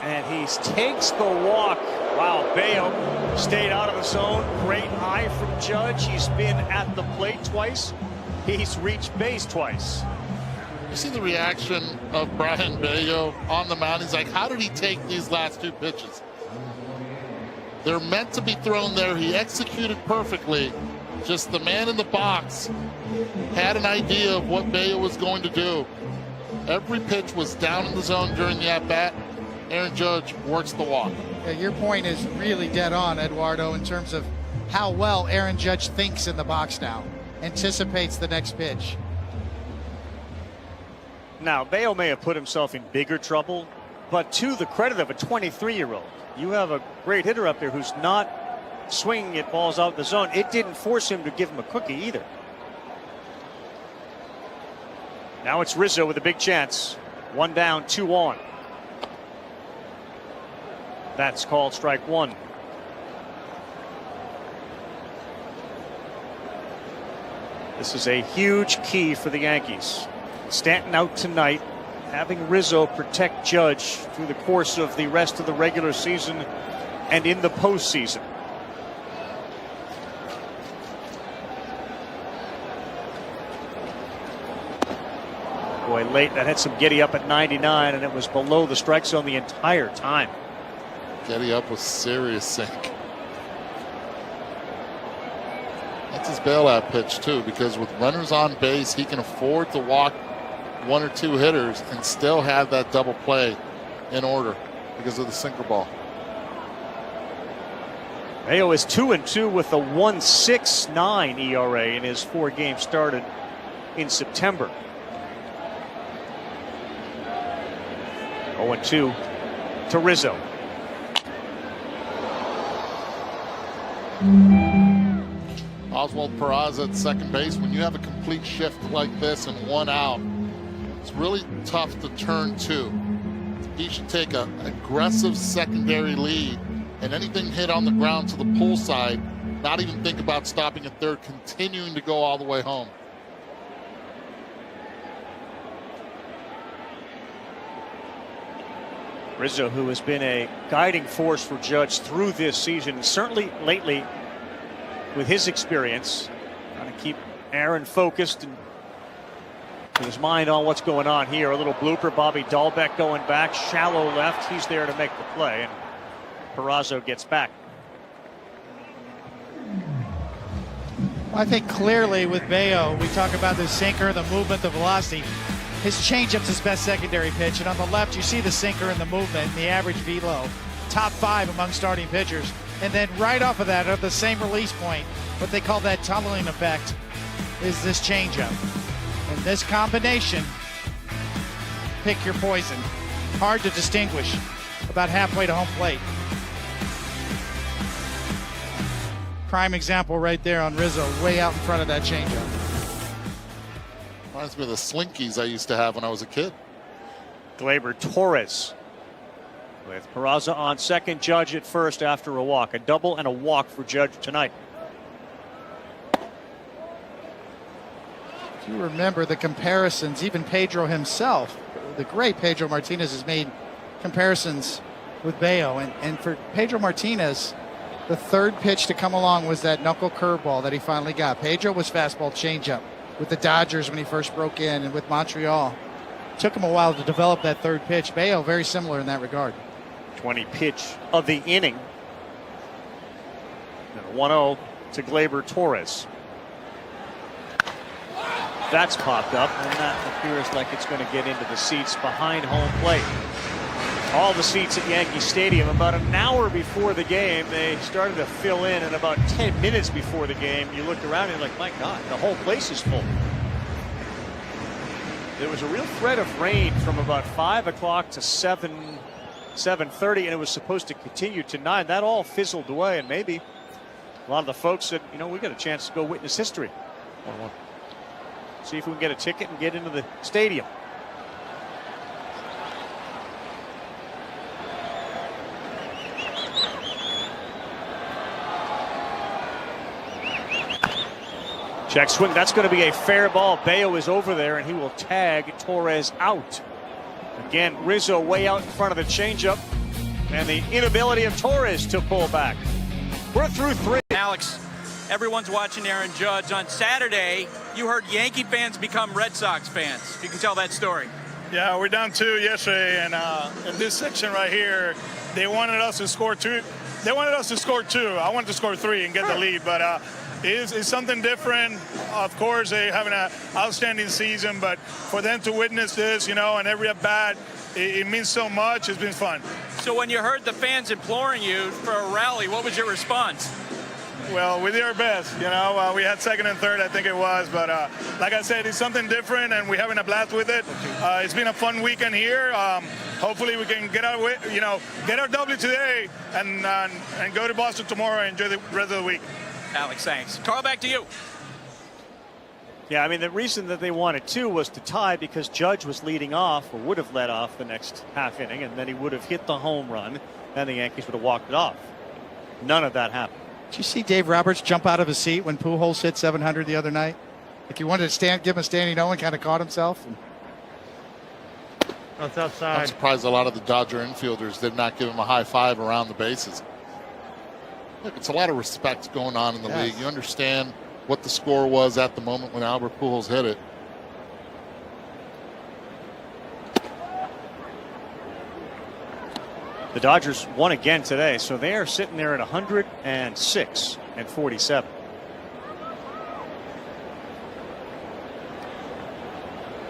Speaker 1: And he takes the walk. Wow, Bayo stayed out of the zone. Great eye from Judge. He's been at the plate twice. He's reached base twice.
Speaker 3: You see the reaction of Brian Bayo on the mound. He's like, how did he take these last 2 pitches? They're meant to be thrown there. He executed perfectly. Just the man in the box had an idea of what Bayo was going to do. Every pitch was down in the zone during the at-bat. Aaron Judge works the walk.
Speaker 2: Yeah, your point is really dead on, Eduardo, in terms of how well Aaron Judge thinks in the box now. Anticipates the next pitch.
Speaker 1: Now, Bayo may have put himself in bigger trouble, but to the credit of a 23-year-old, you have a great hitter up there who's not swinging at balls out the zone. It didn't force him to give him a cookie either. Now it's Rizzo with a big chance. 1 down, 2 on. That's called strike 1. This is a huge key for the Yankees. Stanton out tonight having Rizzo protect Judge through the course of the rest of the regular season and in the postseason. Boy, late that had some giddy up at 99, and it was below the strike zone the entire time.
Speaker 3: Getty up with serious sink. That's his bailout pitch too, because with runners on base, he can afford to walk one or two hitters and still have that double play in order because of the sinker ball.
Speaker 1: Mayo is 2-2 with a 1.69 ERA in his 4 games started in September. 0-2 to Rizzo.
Speaker 3: Oswald Peraza at second base. When you have a complete shift like this and 1 out, it's really tough to turn 2. He should take an aggressive secondary lead, and anything hit on the ground to the pull side, not even think about stopping at third, continuing to go all the way home.
Speaker 1: Rizzo, who has been a guiding force for Judge through this season, certainly lately with his experience, trying to keep Aaron focused and with his mind on what's going on here. A little blooper, Bobby Dahlbeck going back, shallow left. He's there to make the play, and Peraza gets back.
Speaker 2: I think clearly with Bayo, we talk about the sinker, the movement, the velocity. His changeup's his best secondary pitch, and on the left you see the sinker and the movement and the average velo. Top 5 among starting pitchers. And then right off of that, at the same release point, what they call that tunneling effect, is this changeup. And this combination, pick your poison. Hard to distinguish about halfway to home plate. Prime example right there on Rizzo, way out in front of that changeup.
Speaker 3: Reminds me of the slinkies I used to have when I was a kid.
Speaker 1: Gleyber Torres with Peraza on second, Judge at first after a walk. A double and a walk for Judge tonight.
Speaker 2: If you remember the comparisons, even Pedro himself, the great Pedro Martinez, has made comparisons with Bayo. And for Pedro Martinez, the third pitch to come along was that knuckle curveball that he finally got. Pedro was fastball changeup with the Dodgers when he first broke in, and with Montreal. Took him a while to develop that third pitch. Bayo very similar in that regard.
Speaker 1: 20 pitch of the inning. 1-0 to Gleyber Torres. That's popped up, and that appears like it's going to get into the seats behind home plate. All the seats at Yankee Stadium. About an hour before the game, they started to fill in, and about 10 minutes before the game, you looked around and you're like, my God, the whole place is full. There was a real threat of rain from about 5 o'clock to 7:30, and it was supposed to continue to 9. That all fizzled away, and maybe a lot of the folks said, you know, we got a chance to go witness history. See if we can get a ticket and get into the stadium. Check swing. That's going to be a fair ball. Bayo is over there, and he will tag Torres out. Again, Rizzo way out in front of the changeup, and the inability of Torres to pull back. We're through 3.
Speaker 4: Alex, everyone's watching Aaron Judge. On Saturday, you heard Yankee fans become Red Sox fans. If you can tell that story.
Speaker 8: Yeah, we're down 2 yesterday, and in this section right here, they wanted us to score 2. They wanted us to score 2. I wanted to score 3 and get the lead, but it's something different. Of course, they having an outstanding season, but for them to witness this, you know, and every at bat, it means so much. It's been fun.
Speaker 4: So when you heard the fans imploring you for a rally, what was your response?
Speaker 8: Well, we did our best, you know. We had second and third, I think it was, but like I said, it's something different, and we're having a blast with it. It's been a fun weekend here. Hopefully, we can get our W today, and go to Boston tomorrow and enjoy the rest of the week.
Speaker 4: Alex, thanks. Carl, back to you.
Speaker 1: Yeah, I mean, the reason that they wanted 2 was to tie because Judge was leading off, or would have led off the next half inning, and then he would have hit the home run, and the Yankees would have walked it off. None of that happened.
Speaker 2: Did you see Dave Roberts jump out of his seat when Pujols hit 700 the other night? Like he wanted to give him a standing O and kind of caught himself.
Speaker 7: That's
Speaker 3: I'm
Speaker 7: outside.
Speaker 3: surprised a lot of the Dodger infielders did not give him a high five around the bases. Look, it's a lot of respect going on in the league. You understand what the score was at the moment when Albert Pujols hit it.
Speaker 1: The Dodgers won again today, so they are sitting there at 106 and 47.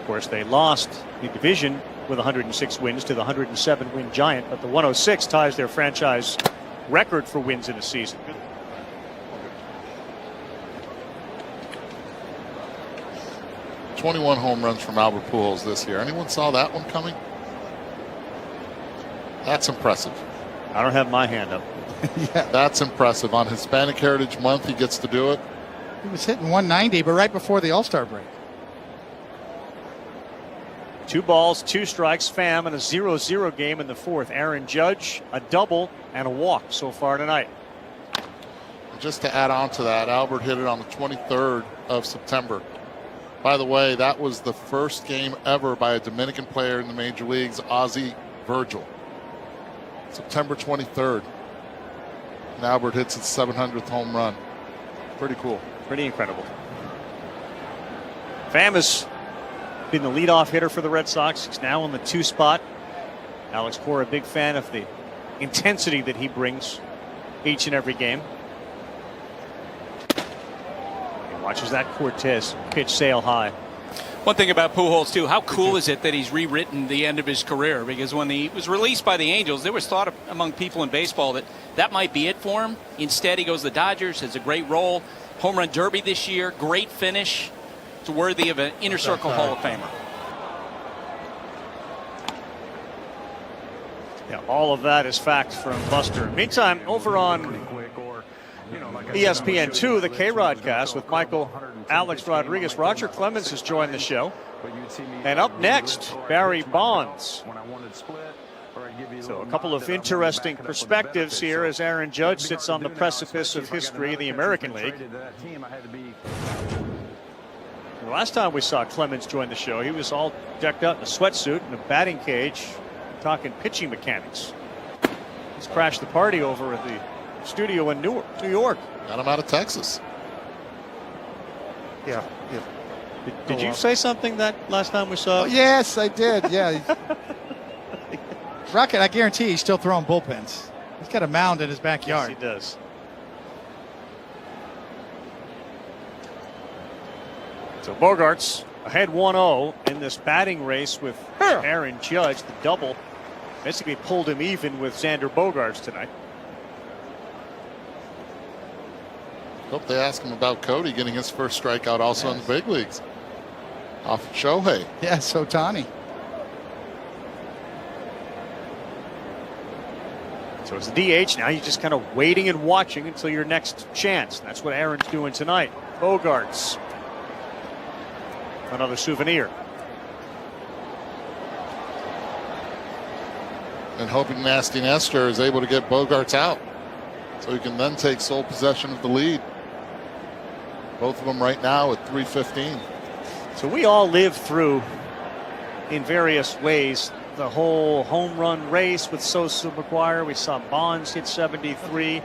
Speaker 1: Of course, they lost the division with 106 wins to the 107 win Giant, but the 106 ties their franchise record for wins in a season.
Speaker 3: 21 home runs from Albert Pujols this year. Anyone saw that one coming? That's impressive.
Speaker 1: I don't have my hand up.
Speaker 2: Yeah.
Speaker 3: That's impressive. On Hispanic Heritage Month, he gets to do it.
Speaker 2: He was hitting 190, but right before the All-Star break.
Speaker 1: 2 balls, 2 strikes, Pham, and a 0-0 game in the fourth. Aaron Judge, a double and a walk so far tonight.
Speaker 3: Just to add on to that, Albert hit it on the 23rd of September. By the way, that was the first game ever by a Dominican player in the major leagues, Ozzie Virgil. September 23rd. And Albert hits his 700th home run. Pretty cool.
Speaker 1: Pretty incredible. Pham has been the leadoff hitter for the Red Sox. He's now in the 2 spot. Alex Cora, a big fan of the intensity that he brings each and every game. He watches that Cortez pitch sail high.
Speaker 4: One thing about Pujols, too, how cool is it that he's rewritten the end of his career? Because when he was released by the Angels, there was thought among people in baseball that that might be it for him. Instead, he goes to the Dodgers, has a great role. Home run derby this year, great finish. It's worthy of an Inner Circle Hall of Famer.
Speaker 1: Yeah, all of that is fact from Buster. Meantime, over on ESPN2, the K-Rod cast with Michael Alex Rodriguez. Roger Clemens has joined the show. And up next, Barry Bonds. So a couple of interesting perspectives here as Aaron Judge sits on the precipice of history in the American League. The last time we saw Clemens join the show, he was all decked out in a sweatsuit and a batting cage, talking pitching mechanics. He's crashed the party over at the studio in New York.
Speaker 3: Got him out of Texas.
Speaker 2: Yeah.
Speaker 1: Did you say something that last time we saw?
Speaker 2: Oh, yes, I did. Yeah. Rocket, I guarantee he's still throwing bullpens. He's got a mound in his backyard.
Speaker 1: Yes, he does. So Bogarts ahead 1-0 in this batting race with Aaron Judge. The double basically pulled him even with Xander Bogaerts tonight.
Speaker 3: Hope they ask him about Cody getting his first strikeout also in the big leagues. Off of Shohei.
Speaker 2: Yes, Ohtani.
Speaker 1: So it's the DH. Now you're just kind of waiting and watching until your next chance. That's what Aaron's doing tonight. Bogarts. Another souvenir.
Speaker 3: And hoping Nasty Nestor is able to get Bogarts out so he can then take sole possession of the lead. Both of them right now at 3:15.
Speaker 1: So we all lived through, in various ways, the whole home run race with Sosa McGuire. We saw Bonds hit 73.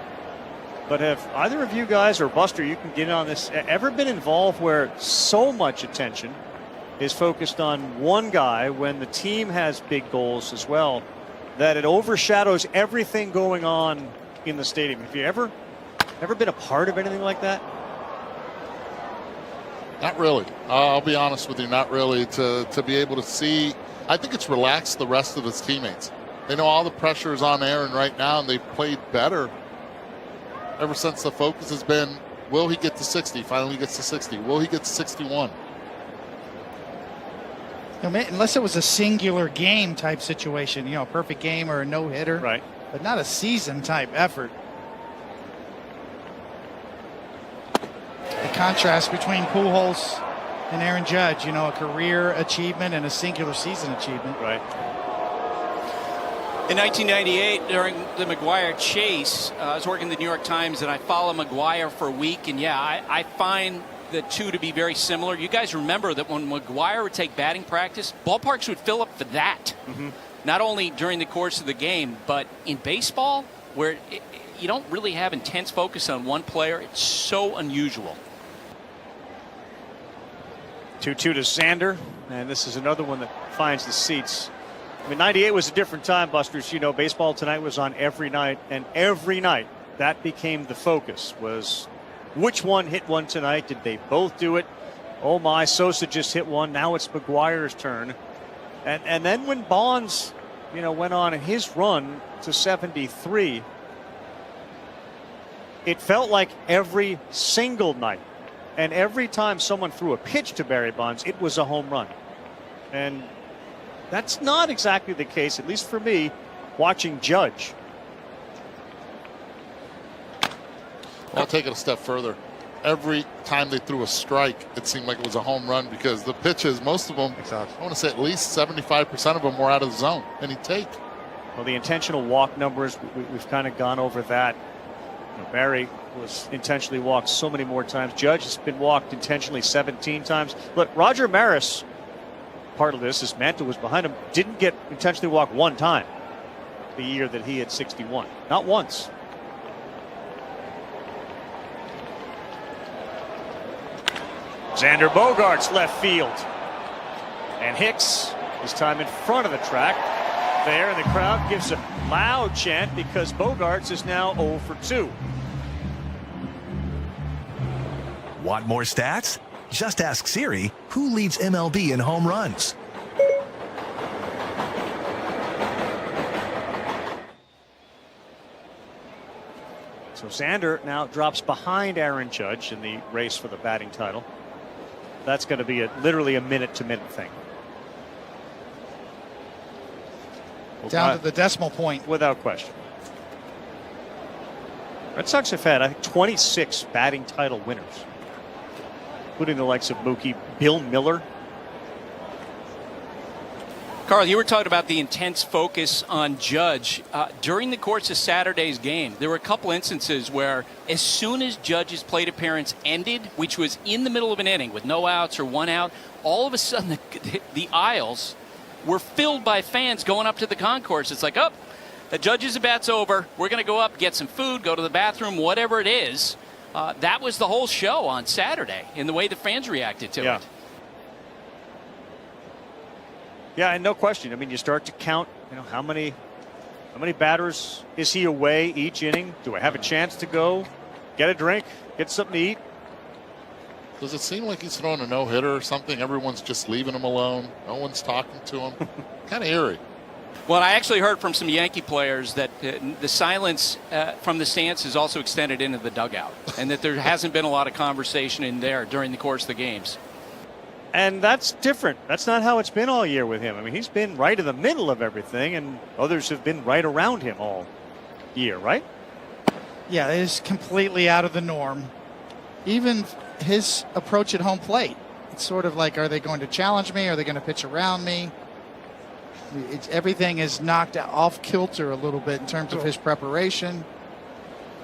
Speaker 1: But have either of you guys, or Buster, you can get in on this, ever been involved where so much attention is focused on one guy when the team has big goals as well, that it overshadows everything going on in the stadium? Have you ever been a part of anything like that?
Speaker 3: Not really. I'll be honest with you, not really. To be able to see, I think it's relaxed the rest of his teammates. They know all the pressure is on Aaron right now, and they've played better ever since the focus has been, will he get to 60? Finally gets to 60. Will he get to 61?
Speaker 2: Unless it was a singular game type situation, a perfect game or a no-hitter.
Speaker 1: Right.
Speaker 2: But not a season type effort. The contrast between Pujols and Aaron Judge, a career achievement and a singular season achievement.
Speaker 1: Right.
Speaker 4: In 1998, during the McGuire chase, I was working at the New York Times, and I follow McGuire for a week. And, I find the two to be very similar. You guys remember that when McGwire would take batting practice, ballparks would fill up for that. Not only during the course of the game, but in baseball, where you don't really have intense focus on one player. It's so unusual.
Speaker 1: 2-2 to Xander, and this is another one that finds the seats. I mean, 98 was a different time, Busters. You know, Baseball Tonight was on every night, and every night that became the focus, was which one hit one tonight? Did they both do it? Oh my, Sosa just hit one. Now it's McGwire's turn. And then when Bonds, you know, went on his run to 73, it felt like every single night and every time someone threw a pitch to Barry Bonds, it was a home run. And that's not exactly the case, at least for me, watching Judge.
Speaker 3: I'll take it a step further. Every time they threw a strike, it seemed like it was a home run because the pitches, most of them, I want to say at least 75% of them were out of the zone, and he'd take.
Speaker 1: Well, the intentional walk numbers, we've kind of gone over that. You know, Barry was intentionally walked so many more times. Judge has been walked intentionally 17 times. Look, Roger Maris, part of this, his mantle was behind him, didn't get intentionally walked one time the year that he had 61. Not once. Xander Bogaerts left field. And Hicks, this time in front of the track. There, and the crowd gives a loud chant because Bogaerts is now 0 for 2.
Speaker 9: Want more stats? Just ask Siri who leads MLB in home runs.
Speaker 1: So Xander now drops behind Aaron Judge in the race for the batting title. That's going to be literally a minute-to-minute thing.
Speaker 2: Down to the decimal point.
Speaker 1: Without question. Red Sox have had, I think, 26 batting title winners, including the likes of Mookie, Bill Miller.
Speaker 4: Carl, you were talking about the intense focus on Judge. During the course of Saturday's game, there were a couple instances where as soon as Judge's plate appearance ended, which was in the middle of an inning with no outs or one out, all of a sudden the aisles were filled by fans going up to the concourse. It's like, oh, the Judge's at-bat's over. We're going to go up, get some food, go to the bathroom, whatever it is. That was the whole show on Saturday in the way the fans reacted to it.
Speaker 1: Yeah, and no question. I mean, you start to count, you know, how many batters is he away each inning? Do I have a chance to go get a drink, get something to eat?
Speaker 3: Does it seem like he's throwing a no-hitter or something? Everyone's just leaving him alone. No one's talking to him. Kind of eerie.
Speaker 4: Well, I actually heard from some Yankee players that the silence from the stands is also extended into the dugout, and that there hasn't been a lot of conversation in there during the course of the games.
Speaker 1: And that's different. That's not how it's been all year with him. I mean, he's been right in the middle of everything, and others have been right around him all year, right?
Speaker 2: Yeah, it is completely out of the norm. Even his approach at home plate. It's sort of like, are they going to challenge me? Are they going to pitch around me? Everything is knocked off kilter a little bit in terms of his preparation.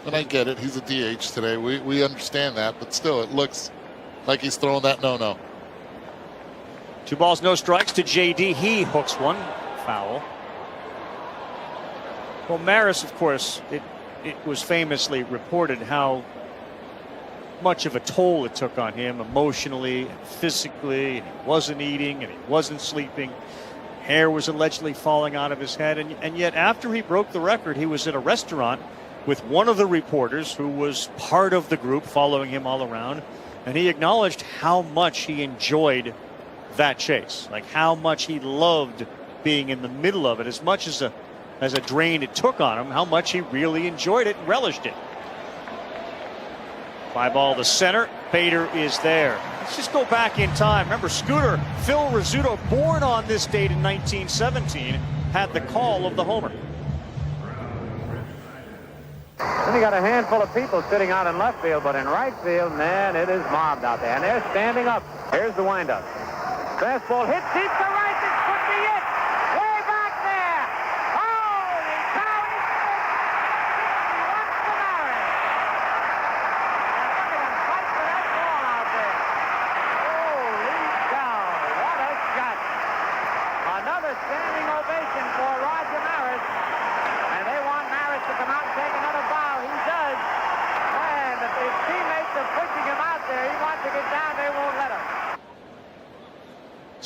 Speaker 3: And I get it. He's a DH today. We understand that. But still, it looks like he's throwing that no-no.
Speaker 1: 2 balls, no strikes to JD. He hooks one foul. Well, Maris, of course, it was famously reported how much of a toll it took on him emotionally and physically. And he wasn't eating and he wasn't sleeping. Hair was allegedly falling out of his head. And yet after he broke the record, he was at a restaurant with one of the reporters who was part of the group following him all around. And he acknowledged how much he enjoyed that chase, like how much he loved being in the middle of it, as much as a drain it took on him, how much he really enjoyed it and relished it. Fly ball to center. Bader is there. Let's just go back in time. Remember, Scooter, Phil Rizzuto, born on this date in 1917, had the call of the homer.
Speaker 10: Then you got a handful of people sitting out in left field, but in right field, man, it is mobbed out there. And they're standing up. Here's the windup. Fastball hit deep to right. This could be it. Way back there. Holy cow. What's the matter? Look at him fight for that ball out there.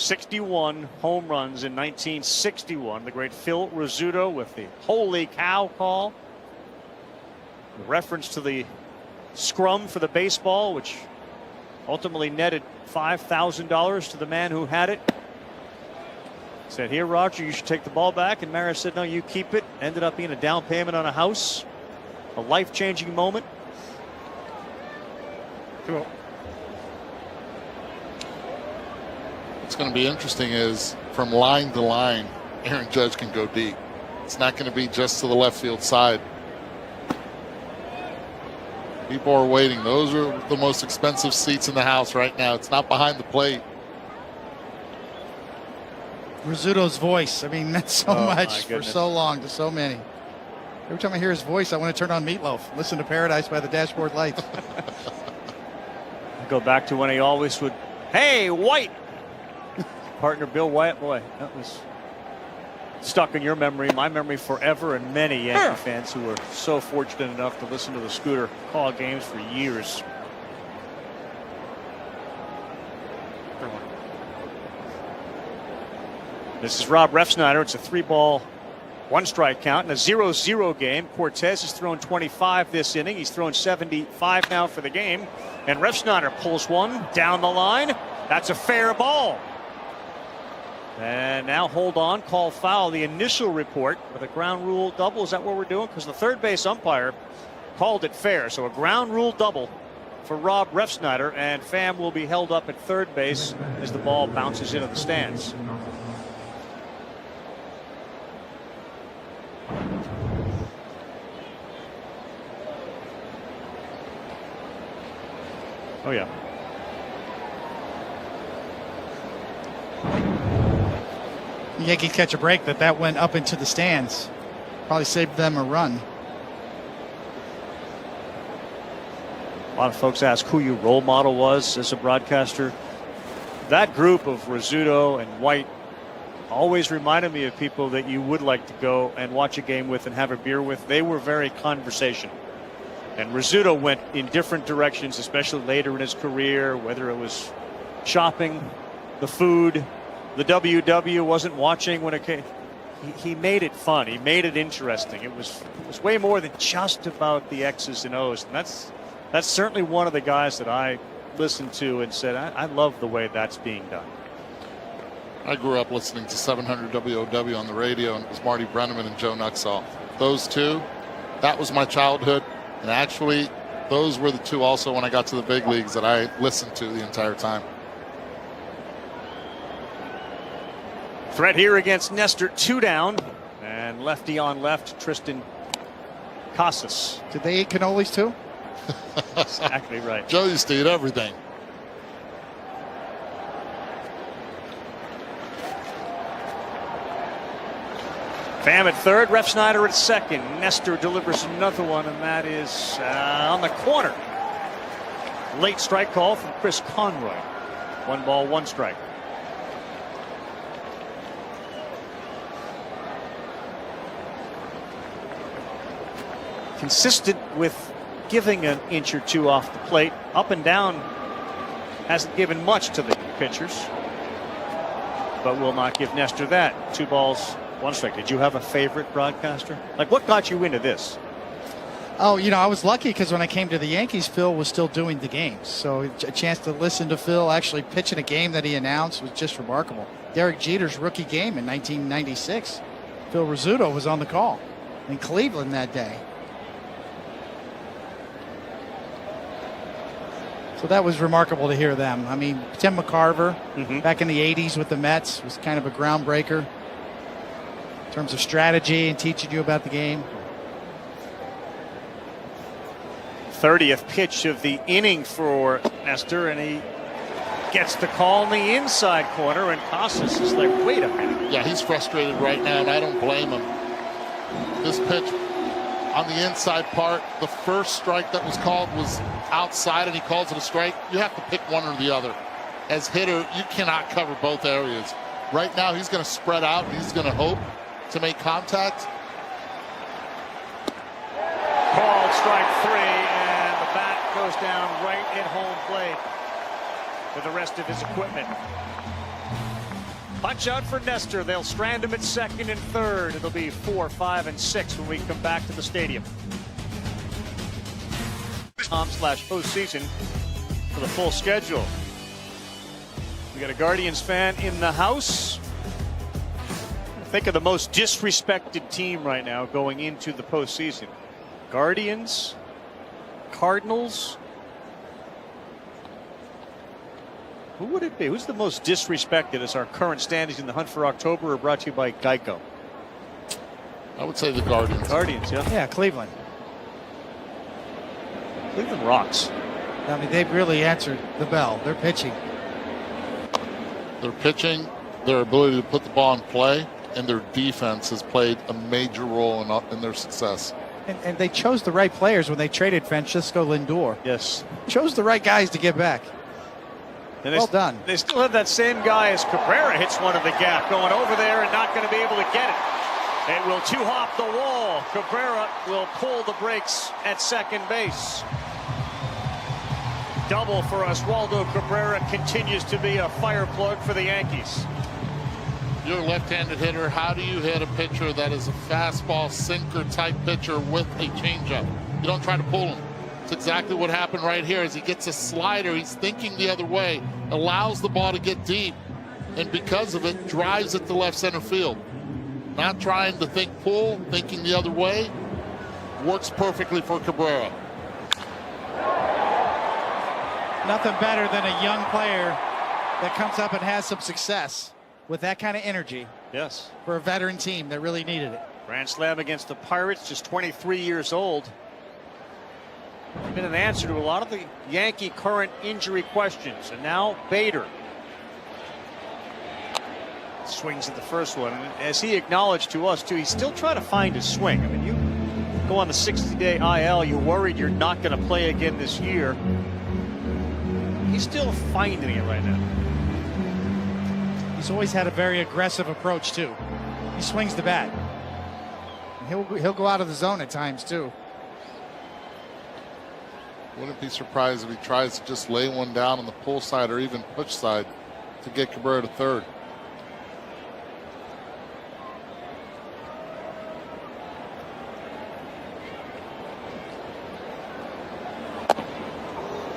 Speaker 1: 61 home runs in 1961. The great Phil Rizzuto with the holy cow call. The reference to the scrum for the baseball, which ultimately netted $5,000 to the man who had it. Said, here, Roger, you should take the ball back. And Maris said, no, you keep it. Ended up being a down payment on a house. A life-changing moment.
Speaker 3: Cool. What's going to be interesting is from line to line, Aaron Judge can go deep. It's not going to be just to the left field side. People are waiting. Those are the most expensive seats in the house right now. It's not behind the plate.
Speaker 2: Rizzuto's voice, I mean, meant so much for so long to so many. Every time I hear his voice, I want to turn on Meatloaf, listen to Paradise by the Dashboard Lights.
Speaker 1: I go back to when he always would, hey, White! Partner Bill White, boy, that was stuck in your memory, my memory forever, and many Yankee fans who were so fortunate enough to listen to the Scooter call games for years. This is Rob Refsnyder. It's a 3-ball, 1-strike count in a 0-0 game. Cortez has thrown 25 this inning. He's thrown 75 now for the game. And Refsnyder pulls one down the line. That's a fair ball. And now hold on, call foul. The initial report with a ground rule double. Is that what we're doing? Because the third base umpire called it fair. So a ground rule double for Rob Refsnyder. And Pham will be held up at third base as the ball bounces into the stands. Oh, yeah.
Speaker 2: The Yankees catch a break that went up into the stands. Probably saved them a run.
Speaker 1: A lot of folks ask who your role model was as a broadcaster. That group of Rizzuto and White always reminded me of people that you would like to go and watch a game with and have a beer with. They were very conversational. And Rizzuto went in different directions, especially later in his career, whether it was shopping, the food, the WW, wasn't watching when it came. He made it fun. He made it interesting. It was way more than just about the X's and O's. And that's certainly one of the guys that I listened to and said, I love the way that's being done.
Speaker 3: I grew up listening to 700 WOW on the radio, and it was Marty Brenneman and Joe Nuxall. Those two, that was my childhood. And actually, those were the two also when I got to the big leagues that I listened to the entire time.
Speaker 1: Threat here against Nestor, 2 down. And lefty on left, Tristan Casas.
Speaker 2: Did they eat cannolis too?
Speaker 1: Exactly right.
Speaker 3: Joe used to eat everything.
Speaker 1: Pham at third, Refsnyder at second. Nestor delivers another one, and that is on the corner. Late strike call from Chris Conroy. 1 ball, 1 strike. Consistent with giving an inch or two off the plate. Up and down hasn't given much to the pitchers, but will not give Nestor that. 2 balls, 1 strike. Did you have a favorite broadcaster? Like, what got you into this?
Speaker 2: Oh, I was lucky because when I came to the Yankees, Phil was still doing the games. So a chance to listen to Phil actually pitch in a game that he announced was just remarkable. Derek Jeter's rookie game in 1996. Phil Rizzuto was on the call in Cleveland that day. So that was remarkable to hear them. I mean, Tim McCarver back in the 80s with the Mets was kind of a groundbreaker in terms of strategy and teaching you about the game.
Speaker 1: 30th pitch of the inning for Nestor, and he gets the call in the inside corner, and Casas is like, wait a minute.
Speaker 3: Yeah, he's frustrated right now, and I don't blame him. This pitch on the inside part, the first strike that was called was outside, and he calls it a strike. You have to pick one or the other. As hitter, you cannot cover both areas. Right now, he's going to spread out, and he's going to hope to make contact.
Speaker 1: Called strike 3, and the bat goes down right at home plate with the rest of his equipment. Punch out for Nestor. They'll strand him at second and third. It'll be 4, 5, and 6 when we come back to the stadium. .com/postseason for the full schedule. We got a Guardians fan in the house. Think of the most disrespected team right now going into the postseason. Guardians, Cardinals. Who would it be? Who's the most disrespected as our current standings in the hunt for October are brought to you by Geico?
Speaker 3: I would say the Guardians.
Speaker 1: Guardians, yeah.
Speaker 2: Yeah, Cleveland.
Speaker 1: Cleveland rocks.
Speaker 2: I mean, they've really answered the bell. They're pitching.
Speaker 3: Their pitching, their ability to put the ball in play, and their defense has played a major role in their success.
Speaker 2: And they chose the right players when they traded Francisco Lindor.
Speaker 1: Yes.
Speaker 2: Chose the right guys to get back.
Speaker 1: And
Speaker 2: well done.
Speaker 1: They still have that same guy as Cabrera hits one of the gap, going over there and not going to be able to get it. It will two-hop the wall. Cabrera will pull the brakes at second base. Double for Oswaldo Cabrera, continues to be a fire plug for the Yankees.
Speaker 3: You're a left-handed hitter. How do you hit a pitcher that is a fastball sinker type pitcher with a changeup? You don't try to pull him. It's exactly what happened right here. As he gets a slider, he's thinking the other way, allows the ball to get deep, and because of it, drives it to left center field. Not trying to think pull, thinking the other way. Works perfectly for Cabrera.
Speaker 2: Nothing better than a young player that comes up and has some success with that kind of energy.
Speaker 1: Yes.
Speaker 2: For a veteran team that really needed it.
Speaker 1: Grand slam against the Pirates, just 23 years old. Been an answer to a lot of the Yankee current injury questions. And now Bader swings at the first one. As he acknowledged to us too, he's still trying to find his swing. I mean, you go on the 60-day IL, you're worried you're not going to play again this year. He's still finding it right now.
Speaker 2: He's always had a very aggressive approach too. He swings the bat. He'll go out of the zone at times too.
Speaker 3: Wouldn't be surprised if he tries to just lay one down on the pull side or even push side to get Cabrera to third.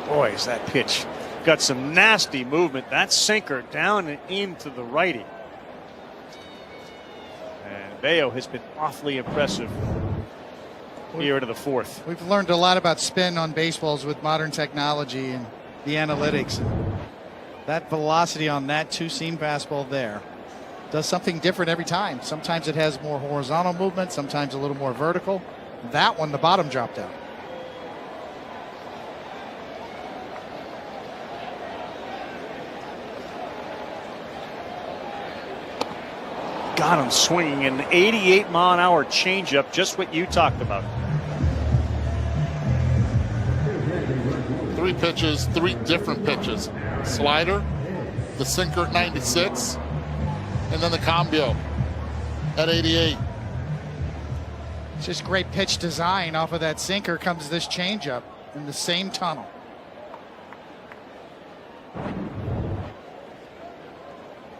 Speaker 1: Boy, is that pitch got some nasty movement. That sinker down and into the righty. And Bayo has been awfully impressive here into the fourth.
Speaker 2: We've learned a lot about spin on baseballs with modern technology and the analytics. That velocity on that two-seam fastball there does something different every time. Sometimes it has more horizontal movement, sometimes a little more vertical. That one, the bottom dropped out.
Speaker 1: Got him swinging an 88-mile-an-hour changeup, just what you talked about.
Speaker 3: 3 pitches, 3 different pitches. Slider, the sinker at 96, and then the cambio at 88.
Speaker 2: It's just great pitch design. Off of that sinker comes this changeup in the same tunnel.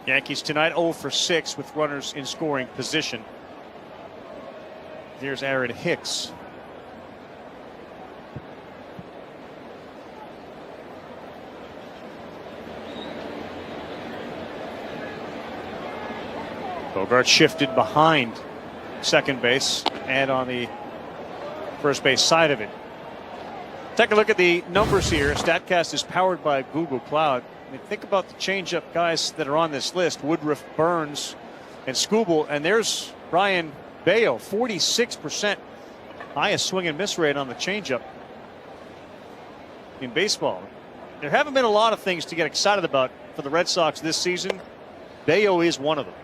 Speaker 1: Yankees tonight 0 for 6 with runners in scoring position. Here's Aaron Hicks. Bogart shifted behind second base and on the first base side of it. Take a look at the numbers here. StatCast is powered by Google Cloud. I mean, think about the changeup guys that are on this list: Woodruff, Burns, and Skubal. And there's Brian Bayo, 46% highest swing and miss rate on the changeup in baseball. There haven't been a lot of things to get excited about for the Red Sox this season. Bayo is one of them.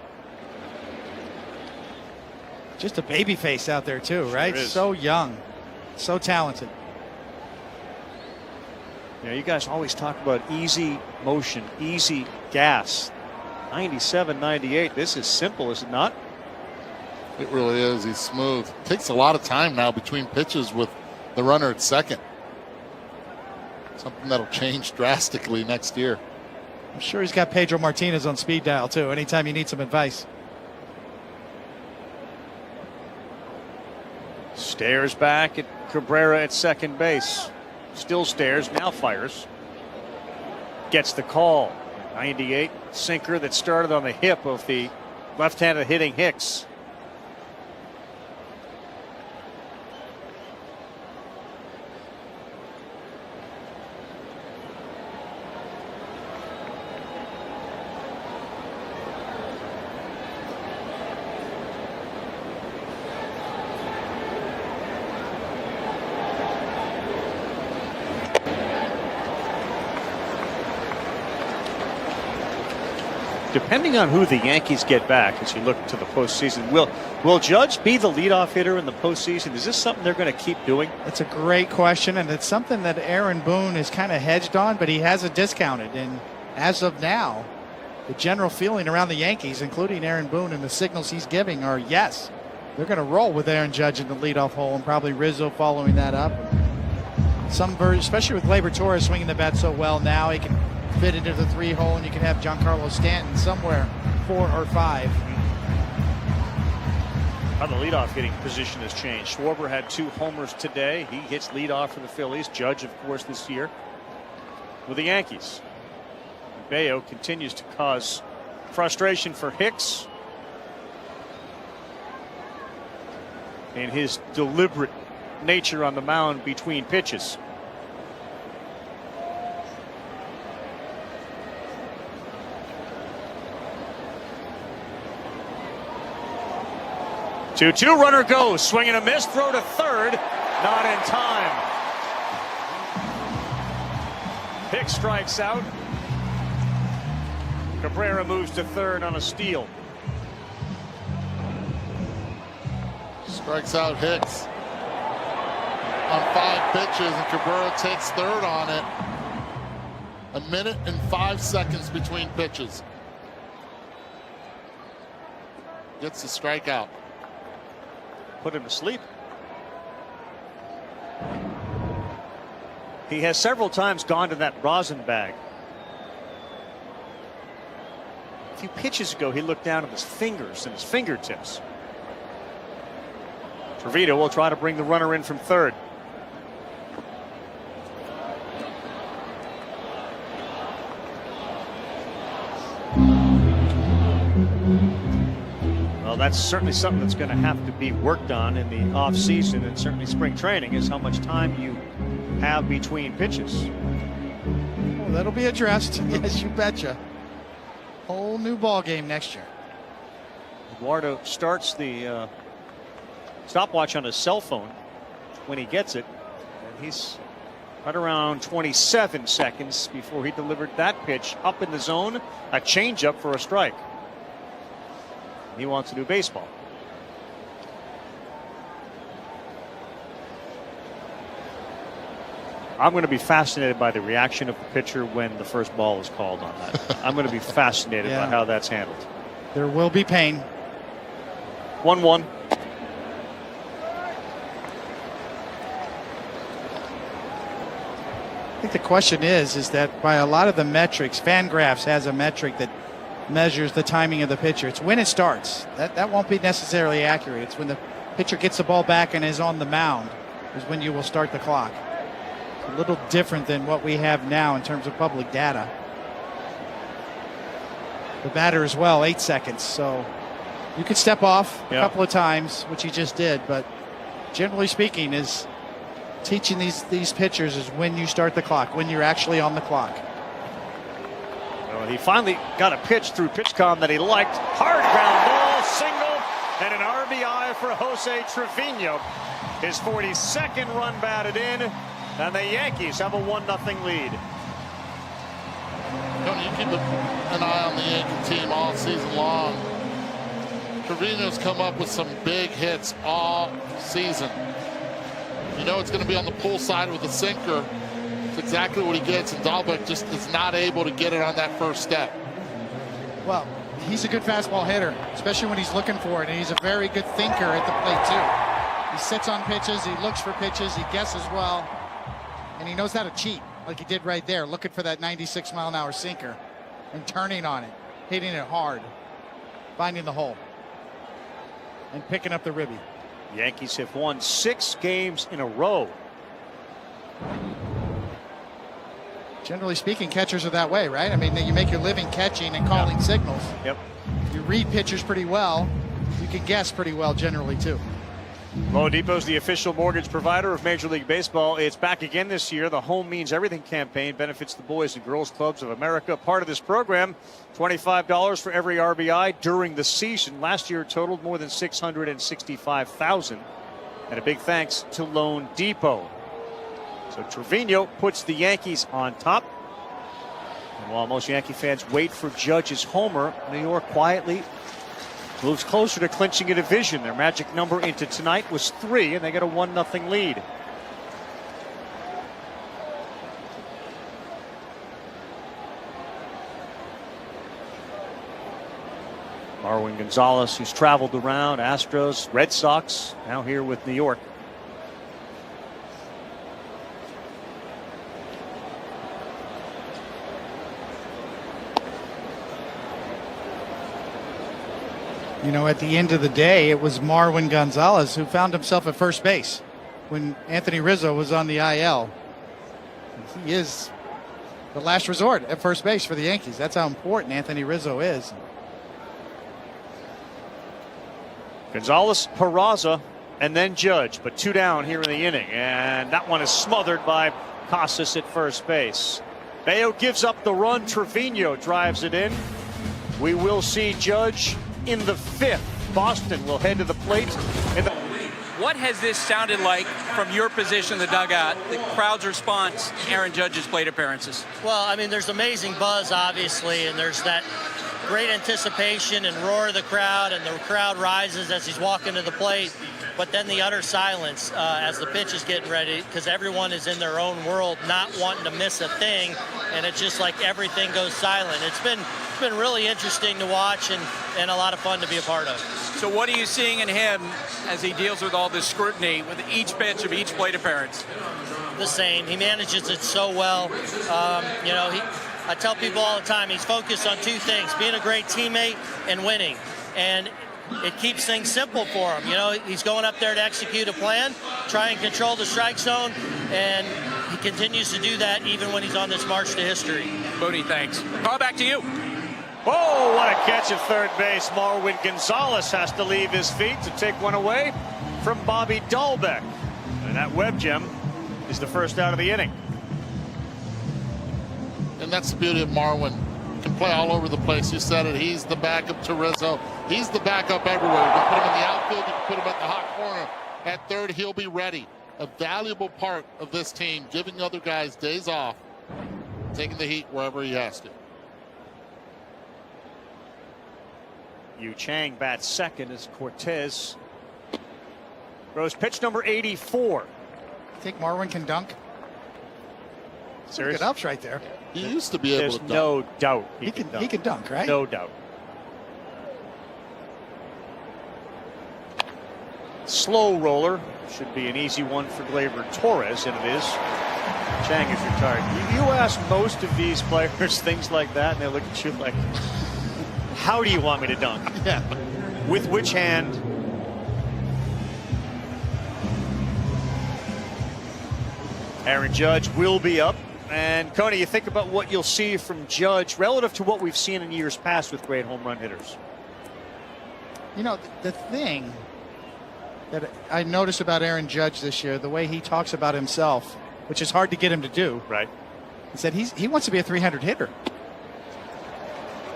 Speaker 2: Just a baby face out there too, right?
Speaker 1: Sure,
Speaker 2: so young, so talented.
Speaker 1: Yeah, you guys always talk about easy motion, easy gas. 97, 98. This is simple, is it not?
Speaker 3: It really is. He's smooth. Takes a lot of time now between pitches with the runner at second. Something that'll change drastically next year.
Speaker 2: I'm sure he's got Pedro Martinez on speed dial too, anytime you need some advice.
Speaker 1: Stares back at Cabrera at second base. Still stares, now fires. Gets the call. 98 sinker that started on the hip of the left-handed hitting Hicks. Depending on who the Yankees get back as you look to the postseason, will Judge be the leadoff hitter in the postseason? Is this something they're going to keep doing?
Speaker 2: It's a great question, and it's something that Aaron Boone is kind of hedged on, but he hasn't discounted. And as of now, the general feeling around the Yankees, including Aaron Boone, and the signals he's giving are yes, they're going to roll with Aaron Judge in the leadoff hole, and probably Rizzo following that up. Some version, especially with Gleyber Torres swinging the bat so well now, he can fit into the 3-hole, and you can have Giancarlo Stanton somewhere 4 or 5.
Speaker 1: How the leadoff hitting position has changed. Schwarber had 2 homers today. He hits leadoff for the Phillies. Judge, of course, this year with the Yankees. Bayo continues to cause frustration for Hicks and his deliberate nature on the mound between pitches. Two runner goes, swing and a miss, throw to third, not in time. Hicks strikes out. Cabrera moves to third on a steal.
Speaker 3: Strikes out Hicks on 5 pitches, and Cabrera takes third on it. 1 minute and 5 seconds between pitches. Gets the strikeout.
Speaker 1: Put him to sleep. He has several times gone to that rosin bag. A few pitches ago, he looked down at his fingers and his fingertips. Trevino will try to bring the runner in from third. Well, that's certainly something that's going to have to be worked on in the offseason, and certainly spring training, is how much time you have between pitches.
Speaker 2: Well, that'll be addressed. Yes, you betcha. Whole new ball game next year.
Speaker 1: Eduardo starts the stopwatch on his cell phone when he gets it, and he's right around 27 seconds before he delivered that pitch up in the zone, a changeup for a strike. He wants to do baseball. I'm going to be fascinated by the reaction of the pitcher when the first ball is called on that. I'm going to be fascinated by how that's handled.
Speaker 2: There will be pain.
Speaker 1: 1-1.
Speaker 2: I think the question is that by a lot of the metrics, Fangraphs has a metric that measures the timing of the pitcher. It's when it starts. That won't be necessarily accurate. It's when the pitcher gets the ball back and is on the mound is when you will start the clock. It's a little different than what we have now in terms of public data. The batter as well, 8 seconds. So you could step off a couple of times, which he just did, but generally speaking is teaching these pitchers is when you start the clock, when you're actually on the clock.
Speaker 1: Well, he finally got a pitch through PitchCom that he liked. Hard ground ball, single, and an RBI for Jose Trevino. His 42nd run batted in, and the Yankees have a 1-0 lead.
Speaker 3: Tony, you keep an eye on the Yankee team all season long. Trevino's come up with some big hits all season. You know it's going to be on the pull side with a sinker. It's exactly what he gets, and Dahlbeck just is not able to get it on that first step.
Speaker 2: Well, he's a good fastball hitter, especially when he's looking for it, and he's a very good thinker at the plate, too. He sits on pitches, he looks for pitches, he guesses well, and he knows how to cheat, like he did right there, looking for that 96-mile-an-hour sinker. and turning on it, hitting it hard, finding the hole, and picking up the ribby.
Speaker 1: Yankees have won 6 games in a row.
Speaker 2: Generally speaking, catchers are that way, right? I mean, you make your living catching and calling signals.
Speaker 1: Yep.
Speaker 2: You read pitchers pretty well. You can guess pretty well generally, too.
Speaker 1: Loan Depot is the official mortgage provider of Major League Baseball. It's back again this year. The Home Means Everything campaign benefits the Boys and Girls Clubs of America. Part of this program, $25 for every RBI during the season. Last year it totaled more than $665,000. And a big thanks to Loan Depot. So Trevino puts the Yankees on top. And while most Yankee fans wait for Judge's homer, New York quietly moves closer to clinching a division. Their magic number into tonight was 3, and they get a 1-0 lead. Marwin Gonzalez, who's traveled around, Astros, Red Sox, now here with New York.
Speaker 2: You know, at the end of the day, it was Marwin Gonzalez who found himself at first base when Anthony Rizzo was on the IL. He is the last resort at first base for the Yankees. That's how important Anthony Rizzo is.
Speaker 1: Gonzalez, Peraza, and then Judge, but 2 down here in the inning. And that one is smothered by Casas at first base. Bayo gives up the run. Trevino drives it in. We will see Judge in the 5th. Boston will head to the plate.
Speaker 4: What has this sounded like from your position in the dugout, the crowd's response to Aaron Judge's plate appearances?
Speaker 11: Well, I mean, there's amazing buzz, obviously, and there's that great anticipation and roar of the crowd, and the crowd rises as he's walking to the plate. But then the utter silence as the pitch is getting ready, because everyone is in their own world, not wanting to miss a thing, and it's just like everything goes silent. It's been really interesting to watch and a lot of fun to be a part of.
Speaker 4: So what are you seeing in him as he deals with all this scrutiny with each pitch of each plate appearance?
Speaker 11: The same. He manages it so well. You know, I tell people all the time, he's focused on 2 things, being a great teammate and winning. And it keeps things simple for him. You know, he's going up there to execute a plan, try and control the strike zone, and he continues to do that even when he's on this march to history.
Speaker 4: Bodie, thanks. Call back to you.
Speaker 1: Oh, what a catch at third base. Marwin Gonzalez has to leave his feet to take one away from Bobby Dahlbeck. And that web gem is the first out of the inning.
Speaker 3: And that's the beauty of Marwin. Can play all over the place. You said it. He's the backup to Rizzo. He's the backup everywhere. You can put him in the outfield. You can put him at the hot corner. At third, he'll be ready. A valuable part of this team, giving other guys days off, taking the heat wherever he has to.
Speaker 1: Yu Chang bats second as Cortez throws pitch number 84.
Speaker 2: I think Marwin can dunk.
Speaker 1: Serious?
Speaker 2: Good ups right there.
Speaker 3: He used to be able to dunk.
Speaker 1: There's no doubt
Speaker 2: He can dunk, right?
Speaker 1: No doubt. Slow roller. Should be an easy one for Gleyber Torres, and it is. Chang is retired. You ask most of these players things like that, and they look at you like, how do you want me to dunk?
Speaker 2: Yeah.
Speaker 1: With which hand? Aaron Judge will be up. And Coney, you think about what you'll see from Judge relative to what we've seen in years past with great home run hitters.
Speaker 2: You know, the thing that I noticed about Aaron Judge this year, the way he talks about himself, which is hard to get him to do,
Speaker 1: right?
Speaker 2: Is that he wants to be a 300 hitter.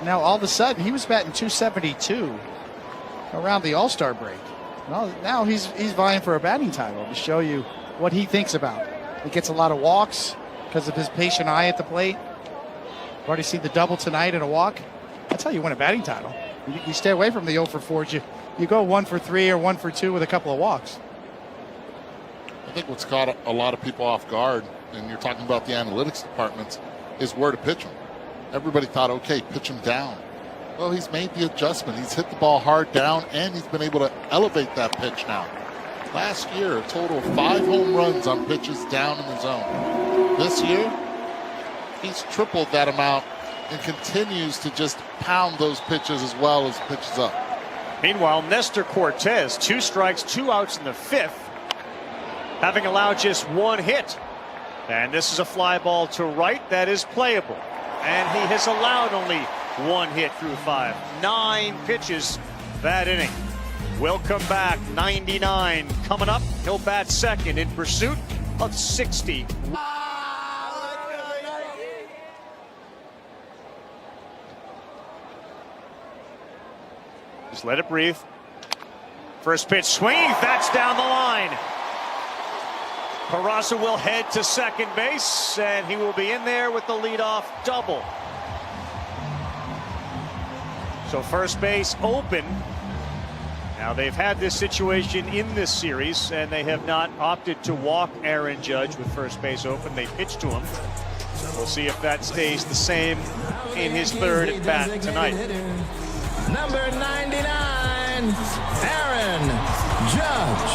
Speaker 2: Now, all of a sudden, he was batting 272 around the All-Star break. Well, now he's vying for a batting title to show you what he thinks about. He gets a lot of walks because of his patient eye at the plate. We've already seen the double tonight and a walk. That's how you win a batting title. You stay away from the 0 for 4s. You go 1 for 3 or 1 for 2 with a couple of walks.
Speaker 3: I think what's caught a lot of people off guard, and you're talking about the analytics departments, is where to pitch him. Everybody thought, okay, pitch him down. Well, he's made the adjustment. He's hit the ball hard down, and he's been able to elevate that pitch now. Last year, a total of 5 home runs on pitches down in the zone. This year, he's tripled that amount and continues to just pound those pitches as well as pitches up.
Speaker 1: Meanwhile, Nestor Cortez, 2 strikes, 2 outs in the 5th, having allowed just 1 hit. And this is a fly ball to right that is playable. And he has allowed only 1 hit through 5. 9 pitches that inning. We'll come back. 99 coming up. He'll bat second in pursuit of 60. Just let it breathe. First pitch swing. That's down the line. Peraza will head to second base, and he will be in there with the leadoff double. So first base open. Now they've had this situation in this series, and they have not opted to walk Aaron Judge with first base open. They pitched to him. We'll see if that stays the same in his third at bat tonight.
Speaker 6: Number 99, Aaron Judge.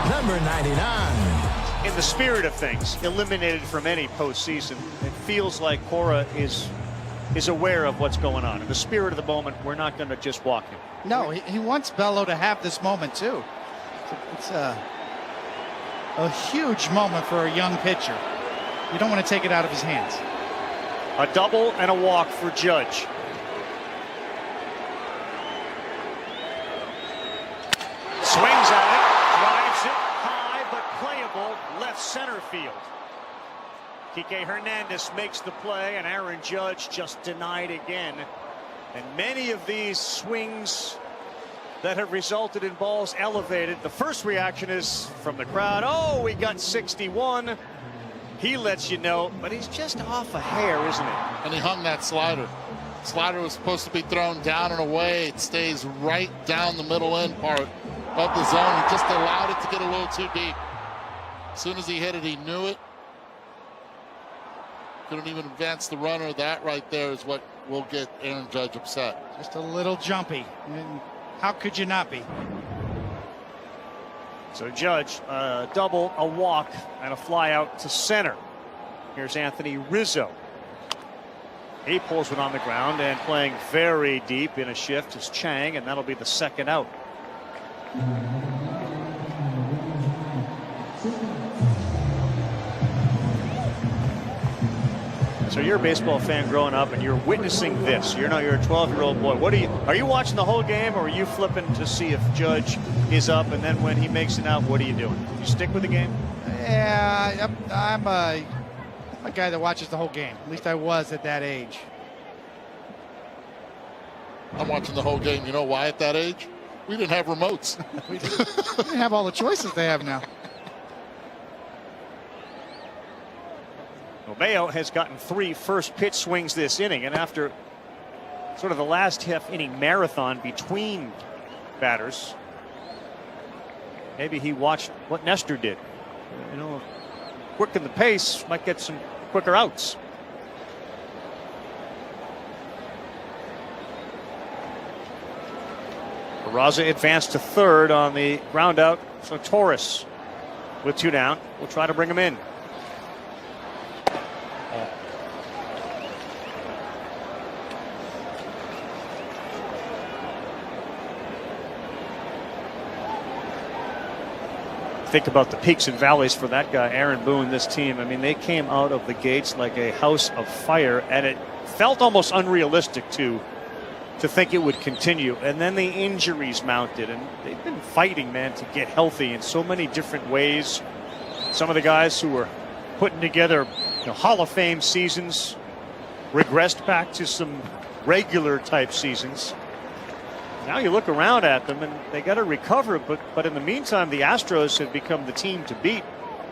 Speaker 6: Number 99.
Speaker 1: In the spirit of things, eliminated from any postseason, it feels like Cora is aware of what's going on. In the spirit of the moment, we're not going to just walk him.
Speaker 2: No, he wants Bello to have this moment too. It's a huge moment for a young pitcher. You don't want to take it out of his hands.
Speaker 1: A double and a walk for Judge. Swings at it, drives it high but playable left center field. Kike Hernandez makes the play, and Aaron Judge just denied again. And many of these swings that have resulted in balls elevated, the first reaction is from the crowd, oh, we got 61. He lets you know, but he's just off a hair, isn't he?
Speaker 3: And he hung that slider. Slider was supposed to be thrown down and away. It stays right down the middle end part of the zone. He just allowed it to get a little too deep. As soon as he hit it, he knew it. Couldn't even advance the runner. That right there is what will get Aaron Judge upset.
Speaker 2: Just a little jumpy. How could you not be?
Speaker 1: So Judge, a double, a walk, and a fly out to center. Here's Anthony Rizzo. He pulls one on the ground, and playing very deep in a shift is Chang, and that'll be the second out. So you're a baseball fan growing up, and you're witnessing this. You're a 12-year-old boy. Are you watching the whole game, or are you flipping to see if Judge is up, and then when he makes it out, what are you doing? You stick with the game?
Speaker 2: Yeah, I'm a guy that watches the whole game. At least I was at that age.
Speaker 3: I'm watching the whole game. You know why at that age? We didn't have remotes.
Speaker 2: We didn't have all the choices they have now.
Speaker 1: Romeo has gotten 3 first pitch swings this inning, and after sort of the last half inning marathon between batters, maybe he watched what Nestor did. Quicken the pace, might get some quicker outs. Peraza advanced to third on the ground out. So Torres with 2 down will try to bring him in. Think about the peaks and valleys for that guy, Aaron Boone, this team. I mean, they came out of the gates like a house of fire, and it felt almost unrealistic to think it would continue. And then the injuries mounted, and they've been fighting, man, to get healthy in so many different ways. Some of the guys who were putting together Hall of Fame seasons regressed back to some regular type seasons. Now you look around at them, and they got to recover, but in the meantime, the Astros have become the team to beat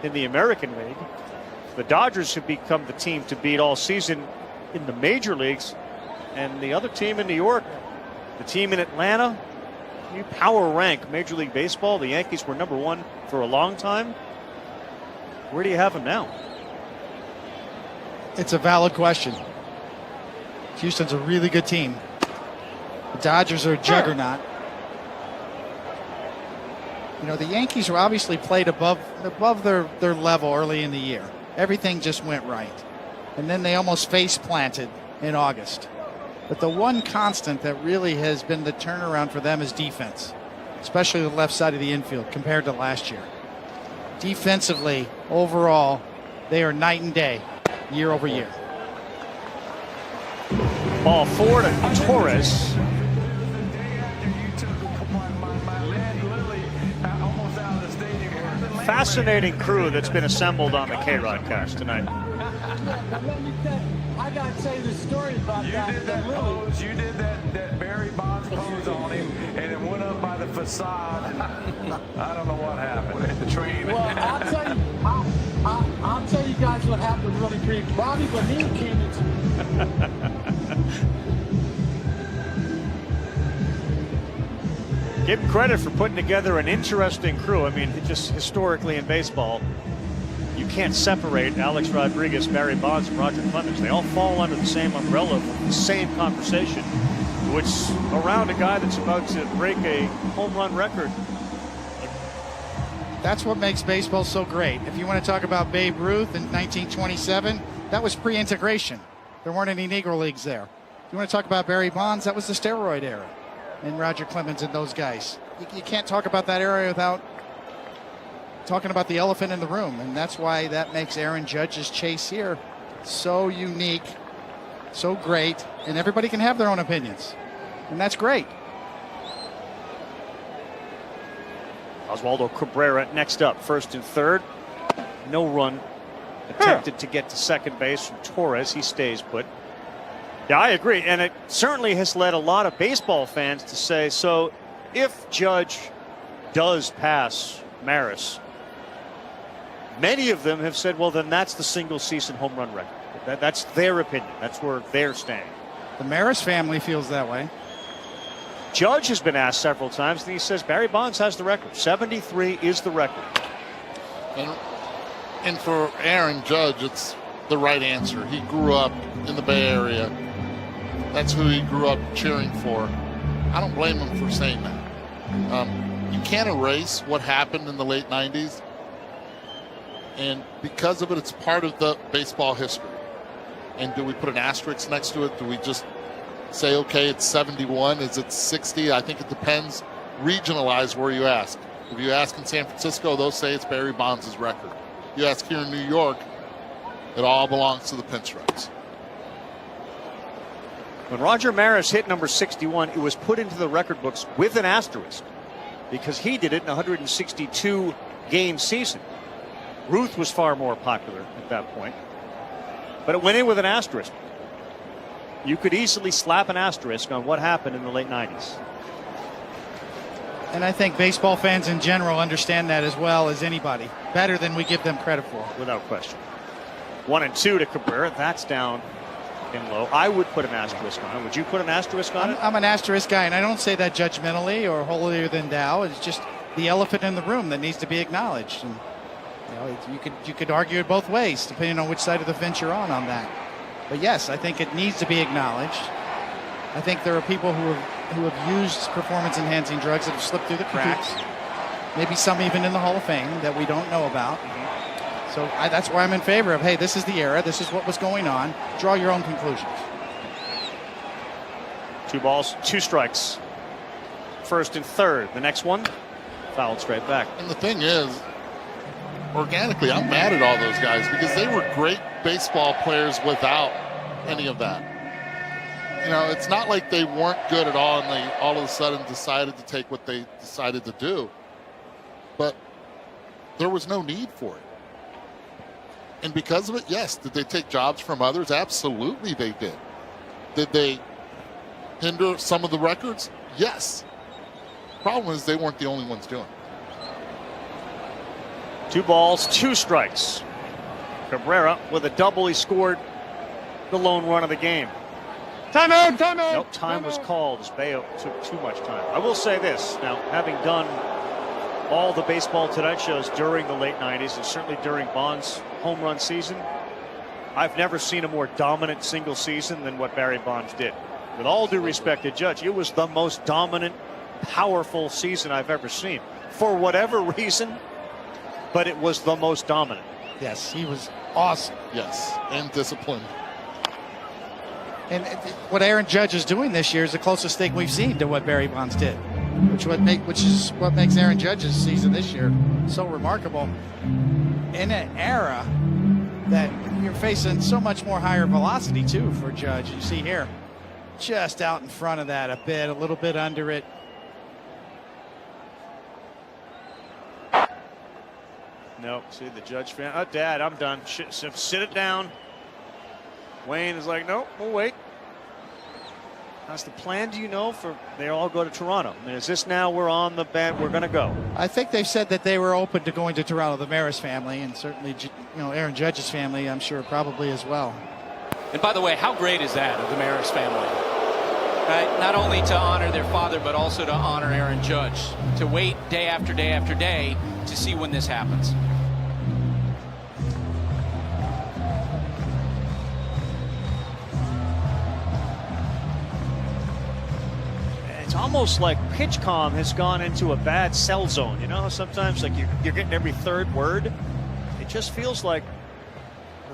Speaker 1: in the American League. The Dodgers have become the team to beat all season in the major leagues, and the other team in New York, the team in Atlanta, you power rank Major League Baseball. The Yankees were #1 for a long time. Where do you have them now?
Speaker 2: It's a valid question. Houston's a really good team. The Dodgers are a juggernaut. The Yankees were obviously played above their level early in the year. Everything just went right. and then they almost face planted in August. But the one constant that really has been the turnaround for them is defense, especially the left side of the infield compared to last year. Defensively, overall, they are night and day, year over year.
Speaker 1: Ball 4 to Torres. Fascinating crew that's been assembled on the K-Rod cast tonight.
Speaker 12: I gotta tell you the story about that.
Speaker 13: You did that pose, you did that Barry Bonds pose on him, and it went up by the facade. I don't know what happened. The train.
Speaker 12: Well, I'll tell you guys what happened really brief. Bobby Bonilla came into.
Speaker 1: Give him credit for putting together an interesting crew. I mean, just historically in baseball, you can't separate Alex Rodriguez, Barry Bonds, and Roger Clemens. They all fall under the same umbrella of the same conversation, which around a guy that's about to break a home run record.
Speaker 2: That's what makes baseball so great. If you want to talk about Babe Ruth in 1927, that was pre-integration. There weren't any Negro Leagues there. If you want to talk about Barry Bonds, that was the steroid era. And Roger Clemens and those guys. You can't talk about that era without talking about the elephant in the room. And that's why that makes Aaron Judge's chase here so unique, so great. And everybody can have their own opinions. And that's great.
Speaker 1: Oswaldo Cabrera next up, first and third. No run attempted to get to second base from Torres. He stays put. Yeah, I agree. And it certainly has led a lot of baseball fans to say, so if Judge does pass Maris, many of them have said, well, then that's the single season home run record. That's their opinion. That's where they're staying.
Speaker 2: The Maris family feels that way.
Speaker 1: Judge has been asked several times, and he says Barry Bonds has the record. 73 is the record.
Speaker 3: And for Aaron Judge, it's the right answer. He grew up in the Bay Area. That's who he grew up cheering for. I don't blame him for saying that. You can't erase what happened in the late 90s. And because of it, it's part of the baseball history. And do we put an asterisk next to it? Do we just say, okay, it's 71? Is it 60? I think it depends. Regionalize where you ask. If you ask in San Francisco, they'll say it's Barry Bonds' record. You ask here in New York, it all belongs to the Pinstripes.
Speaker 1: When Roger Maris hit number 61, it was put into the record books with an asterisk because he did it in a 162 game season. Ruth was far more popular at that point, but it went in with an asterisk. You could easily slap an asterisk on what happened in the late 90s.
Speaker 2: And I think baseball fans in general understand that as well as anybody, better than we give them credit for.
Speaker 1: Without question. 1-2 to Cabrera. That's down in low. I would put an asterisk on it. Would you put an asterisk on it?
Speaker 2: I'm an asterisk guy, and I don't say that judgmentally or holier than thou. It's just the elephant in the room that needs to be acknowledged. And you could argue it both ways, depending on which side of the fence you're on that. But yes, I think it needs to be acknowledged. I think there are people who have used performance-enhancing drugs that have slipped through the cracks. Maybe some even in the Hall of Fame that we don't know about. So that's why I'm in favor of, hey, this is the era. This is what was going on. Draw your own conclusions.
Speaker 1: 2 balls, 2 strikes. First and third. The next one, fouled straight back.
Speaker 3: And the thing is, organically, I'm mad at all those guys because they were great baseball players without any of that. You know, it's not like they weren't good at all and they all of a sudden decided to take what they decided to do. But there was no need for it. And because of it, yes. Did they take jobs from others? Absolutely they did. Did they hinder some of the records? Yes. Problem is they weren't the only ones doing it.
Speaker 1: 2 balls, 2 strikes. Cabrera with a double. He scored the lone run of the game.
Speaker 12: Time out, time out.
Speaker 1: Nope, time was called as Bayo took too much time. I will say this, now, having done all the Baseball Tonight shows during the late 90s and certainly during Bonds' home run season, I've never seen a more dominant single season than what Barry Bonds did. With all due respect to Judge, it was the most dominant, powerful season I've ever seen. For whatever reason, but it was the most dominant.
Speaker 2: Yes, he was awesome.
Speaker 3: Yes, and disciplined.
Speaker 2: And what Aaron Judge is doing this year is the closest thing we've seen to what Barry Bonds did, which is what makes Aaron Judge's season this year so remarkable. In an era that you're facing so much more higher velocity too for Judge. You see here, just out in front of that a little bit under it.
Speaker 1: Nope. See the Judge fan. Oh, Dad, I'm done. Sit it down. Wayne is like, nope, we'll wait. How's the plan, do you know, for they all go to Toronto? I mean, is this now we're on the band, we're going to go?
Speaker 2: I think they've said that they were open to going to Toronto, the Maris family, and certainly, Aaron Judge's family, I'm sure, probably as well.
Speaker 4: And by the way, how great is that of the Maris family? Right? Not only to honor their father, but also to honor Aaron Judge. To wait day after day after day to see when this happens.
Speaker 1: It's almost like PitchCom has gone into a bad cell zone. You know, sometimes like you're getting every third word. It just feels like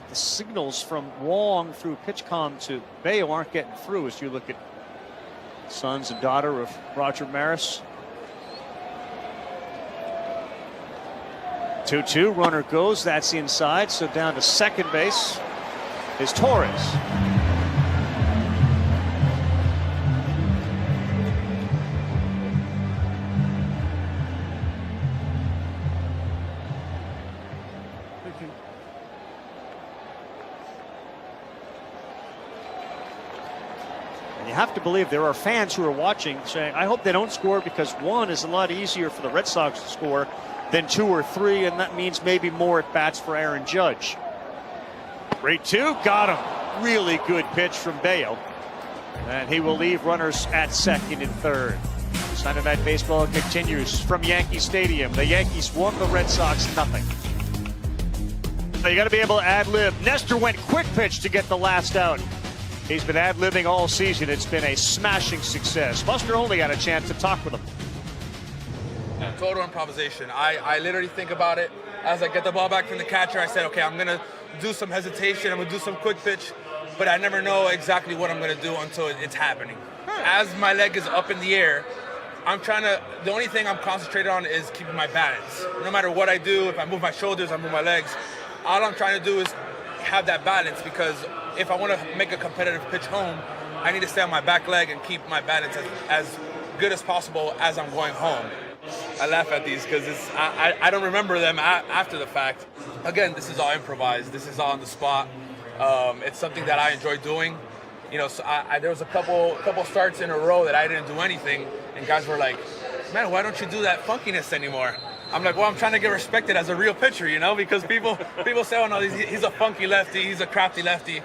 Speaker 1: the signals from Wong through PitchCom to Bayo aren't getting through as you look at sons and daughter of Roger Maris. 2-2, runner goes, that's inside, so down to second base is Torres. You have to believe there are fans who are watching saying, I hope they don't score because 1 is a lot easier for the Red Sox to score than 2 or 3, and that means maybe more at bats for Aaron Judge. 3-2, got him. Really good pitch from Bayo. And he will leave runners at second and third. Sunday Night Baseball continues from Yankee Stadium. The Yankees won, the Red Sox nothing. So you got to be able to ad-lib. Nestor went quick pitch to get the last out. He's been ad-libbing all season. It's been a smashing success. Buster only got a chance to talk with him.
Speaker 14: Total improvisation. I literally think about it as I get the ball back from the catcher. I said, okay, I'm going to do some hesitation. I'm going to do some quick pitch, but I never know exactly what I'm going to do until it's happening. As my leg is up in the air, the only thing I'm concentrated on is keeping my balance. No matter what I do, if I move my shoulders, I move my legs, all I'm trying to do is have that balance, because if I want to make a competitive pitch home, I need to stay on my back leg and keep my balance as good as possible as I'm going home. I laugh at these because I don't remember them after the fact. Again, this is all improvised. This is all on the spot. It's something that I enjoy doing. You know, so there was a couple starts in a row that I didn't do anything, and guys were like, man, why don't you do that funkiness anymore? I'm like, well, I'm trying to get respected as a real pitcher, you know, because people say, oh no, he's a funky lefty, he's a crafty lefty.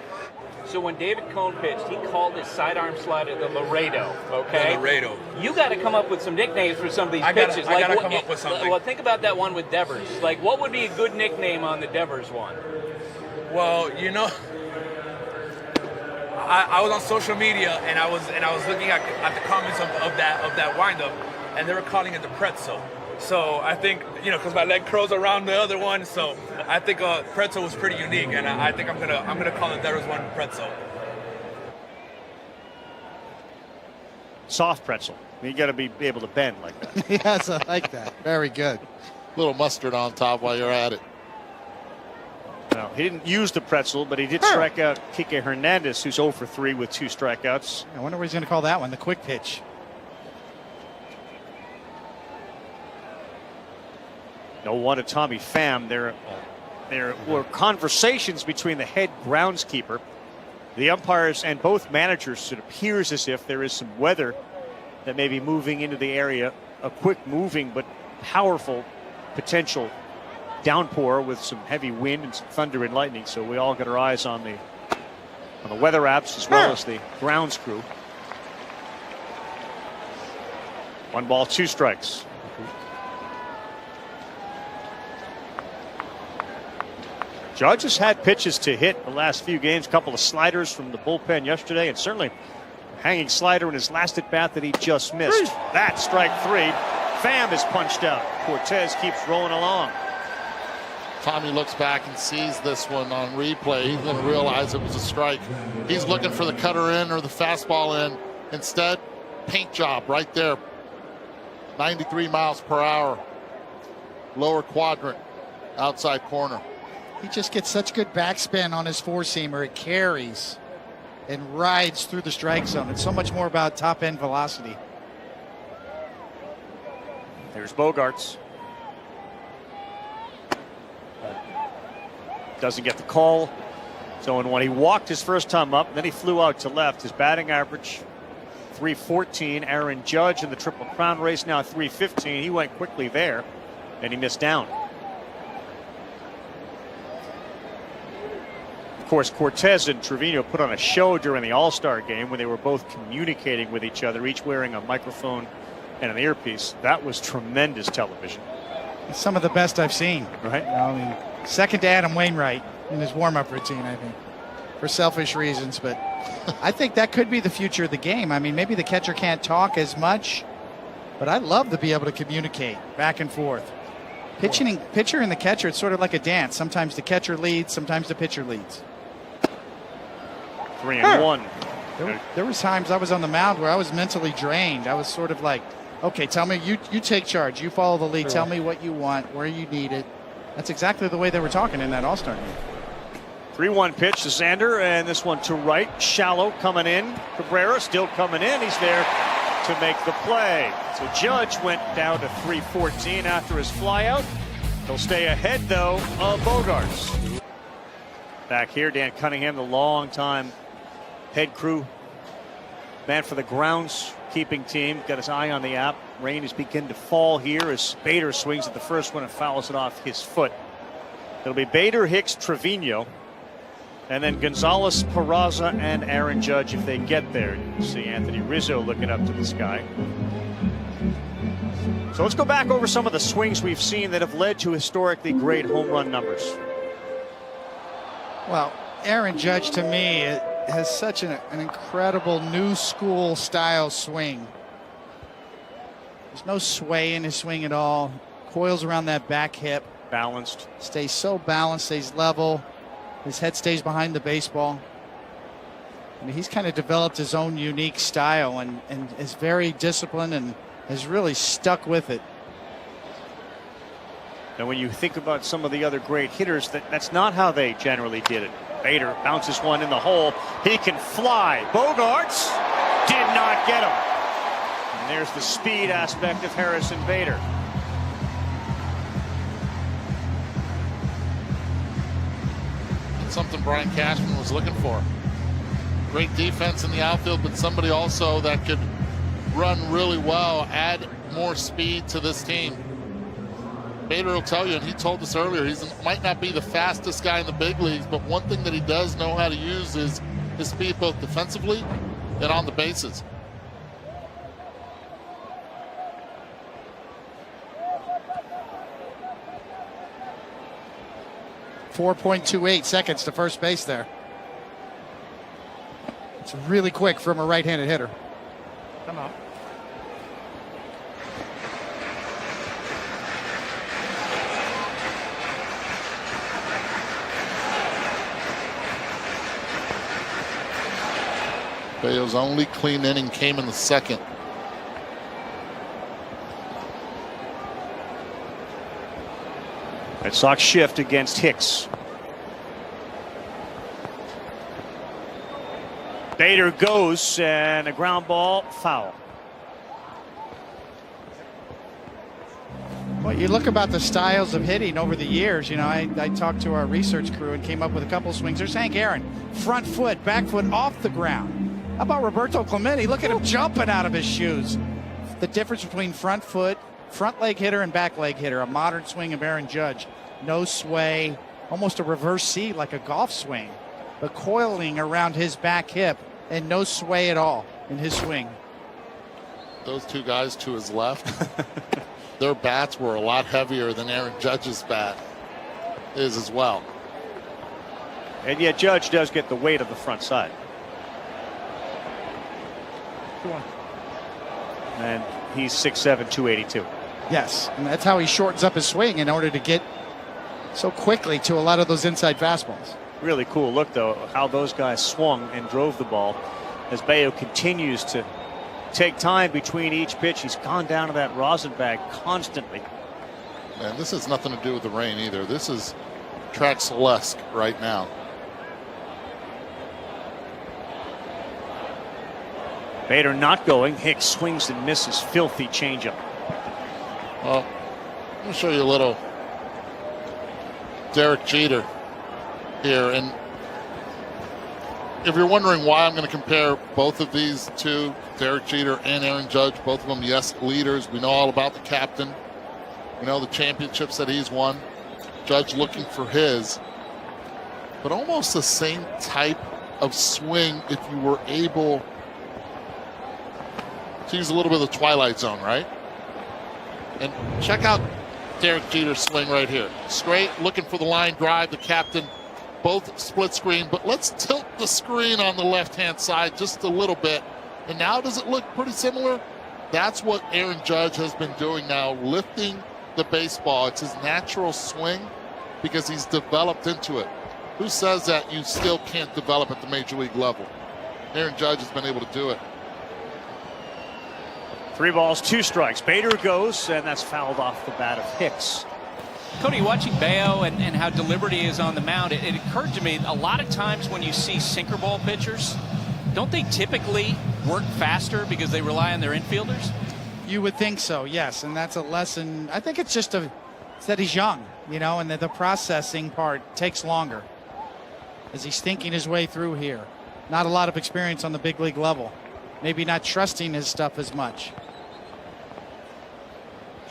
Speaker 4: So when David Cone pitched, he called his sidearm slider the Laredo, okay?
Speaker 14: The Laredo.
Speaker 4: You got to come up with some nicknames for some of these pitches.
Speaker 14: I got to come up with something.
Speaker 4: Well, think about that one with Devers. Like, what would be a good nickname on the Devers one?
Speaker 14: Well, you know, I was on social media and I was looking at the comments of that windup, and they were calling it the pretzel. So I think, you know, because my leg curls around the other one, so I think pretzel was pretty unique, and I think I'm gonna call the Devers one pretzel.
Speaker 1: Soft pretzel. You got to be able to bend like that.
Speaker 2: Yes, I like that. Very good.
Speaker 3: Little mustard on top while you're at it.
Speaker 1: Well, he didn't use the pretzel, but he did strike out Kike Hernandez, who's 0 for 3 with 2 strikeouts.
Speaker 2: I wonder what he's going to call that one, the quick pitch.
Speaker 1: No one to Tommy Pham. There were conversations between the head groundskeeper, the umpires, and both managers. It appears as if there is some weather that may be moving into the area, a quick moving but powerful potential downpour with some heavy wind and some thunder and lightning. So we all got our eyes on the weather apps as well as the grounds crew. 1 ball, 2 strikes. Judge has had pitches to hit the last few games, a couple of sliders from the bullpen yesterday, and certainly a hanging slider in his last at bat that he just missed. That's strike 3. Pham is punched out. Cortez keeps rolling along.
Speaker 3: Tommy looks back and sees this one on replay. He didn't realize it was a strike. He's looking for the cutter in or the fastball in. Instead, paint job right there. 93 miles per hour. Lower quadrant, outside corner.
Speaker 2: He just gets such good backspin on his four-seamer. It carries and rides through the strike zone. It's so much more about top-end velocity.
Speaker 1: There's Bogarts. Doesn't get the call. So when he walked his first time up, then he flew out to left. His batting average, 314. Aaron Judge in the Triple Crown race now 315. He went quickly there, and he missed down. Of course, Cortez and Trevino put on a show during the All-Star game when they were both communicating with each other, each wearing a microphone and an earpiece. That was tremendous television.
Speaker 2: It's some of the best I've seen.
Speaker 1: Right.
Speaker 2: I mean, second to Adam Wainwright in his warm-up routine, I think, for selfish reasons. But I think that could be the future of the game. I mean, maybe the catcher can't talk as much, but I'd love to be able to communicate back and forth. Pitcher and the catcher, it's sort of like a dance. Sometimes the catcher leads, sometimes the pitcher leads.
Speaker 1: 3-1.
Speaker 2: There was times I was on the mound where I was mentally drained. I was sort of like, okay, tell me, you take charge. You follow the lead. Tell me what you want, where you need it. That's exactly the way they were talking in that All-Star game.
Speaker 1: 3-1 pitch to Xander, and this one to right. Shallow coming in. Cabrera still coming in. He's there to make the play. So Judge went down to 314 after his flyout. He'll stay ahead, though, of Bogarts. Back here, Dan Cunningham, the long-time head crew man for the grounds keeping team, got his eye on the app. Rain is beginning to fall here as Bader swings at the first one and fouls it off his foot. It'll be Bader, Hicks, Trevino, and then Gonzalez, Peraza, and Aaron Judge if they get there. You can see Anthony Rizzo looking up to the sky. So let's go back over some of the swings we've seen that have led to historically great home run numbers.
Speaker 2: Well, Aaron Judge, to me, has such an incredible new school style swing. There's no sway in his swing at all. Coils around that back hip.
Speaker 1: Balanced.
Speaker 2: Stays so balanced, stays level. His head stays behind the baseball. I mean, he's kind of developed his own unique style and is very disciplined and has really stuck with it.
Speaker 1: And when you think about some of the other great hitters, that's not how they generally did it. Bader bounces one in the hole. He can fly. Bogarts did not get him. And there's the speed aspect of Harrison Bader.
Speaker 3: That's something Brian Cashman was looking for. Great defense in the outfield, but somebody also that could run really well, add more speed to this team. Bader will tell you, and he told us earlier, he might not be the fastest guy in the big leagues, but one thing that he does know how to use is his speed both defensively and on the bases.
Speaker 2: .28 seconds to first base there. It's really quick from a right-handed hitter.
Speaker 7: Come on.
Speaker 3: Bayo's only clean inning came in the second.
Speaker 1: Red Sox shift against Hicks. Bader goes, and a ground ball, foul.
Speaker 2: Well, you look about the styles of hitting over the years. You know, I talked to our research crew and came up with a couple of swings. There's Hank Aaron, front foot, back foot off the ground. How about Roberto Clemente? Look at him jumping out of his shoes. The difference between front foot, front leg hitter, and back leg hitter. A modern swing of Aaron Judge. No sway, almost a reverse C like a golf swing, but coiling around his back hip and no sway at all in his swing.
Speaker 3: Those two guys to his left, their bats were a lot heavier than Aaron Judge's bat is as well.
Speaker 1: And yet Judge does get the weight of the front side. And he's 6'7", 282.
Speaker 2: Yes, and that's how he shortens up his swing in order to get so quickly to a lot of those inside fastballs.
Speaker 1: Really cool look, though, how those guys swung and drove the ball as Bayo continues to take time between each pitch. He's gone down to that rosin bag constantly.
Speaker 3: And this has nothing to do with the rain either. This is track Celeste right now.
Speaker 1: Bader not going. Hicks swings and misses. Filthy changeup.
Speaker 3: Well, let me show you a little Derek Jeter here. And if you're wondering why I'm going to compare both of these two, Derek Jeter and Aaron Judge, both of them, yes, leaders. We know all about the captain. We know the championships that he's won. Judge looking for his. But almost the same type of swing if you were able to use a little bit of the twilight zone, right? And check out Derek Jeter's swing right here. Straight, looking for the line drive, the captain, both split screen, but let's tilt the screen on the left-hand side just a little bit. And now does it look pretty similar? That's what Aaron Judge has been doing now, lifting the baseball. It's his natural swing because he's developed into it. Who says that you still can't develop at the major league level? Aaron Judge has been able to do it.
Speaker 1: 3 balls, 2 strikes. Bader goes, and that's fouled off the bat of Hicks.
Speaker 4: Cody, watching Bayo and how deliberate he is on the mound, it occurred to me a lot of times when you see sinker ball pitchers, don't they typically work faster because they rely on their infielders?
Speaker 2: You would think so, yes, and that's a lesson. I think it's just that he's young, you know, and that the processing part takes longer as he's thinking his way through here. Not a lot of experience on the big league level. Maybe not trusting his stuff as much.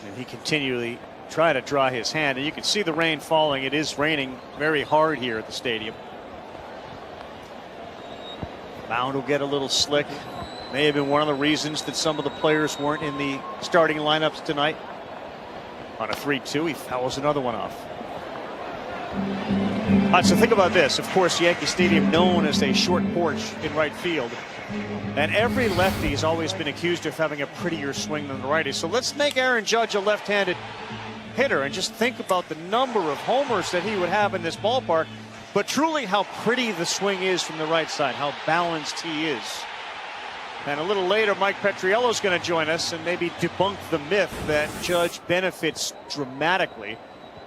Speaker 1: And he continually try to dry his hand, and you can see the rain falling. It is raining very hard here at the stadium. Mound will get a little slick. May have been one of the reasons that some of the players weren't in the starting lineups tonight. On a 3-2, he fouls another one off. All right, so think about this. Of course, Yankee Stadium known as a short porch in right field. And every lefty has always been accused of having a prettier swing than the righty. So let's make Aaron Judge a left-handed hitter and just think about the number of homers that he would have in this ballpark. But truly how pretty the swing is from the right side, how balanced he is. And a little later, Mike Petriello is going to join us and maybe debunk the myth that Judge benefits dramatically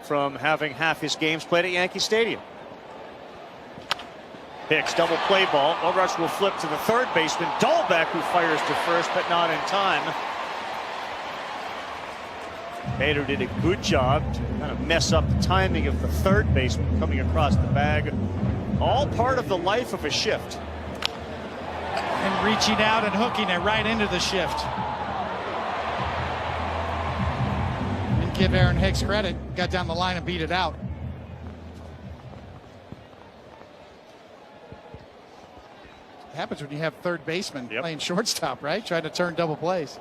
Speaker 1: from having half his games played at Yankee Stadium. Hicks double play ball. Bogarts will flip to the third baseman. Dahlbeck, who fires to first, but not in time. Bader did a good job to kind of mess up the timing of the third baseman coming across the bag. All part of the life of a shift.
Speaker 2: And reaching out and hooking it right into the shift. And give Aaron Hicks credit. Got down the line and beat it out. It happens when you have third baseman playing shortstop, right? Trying to turn double plays.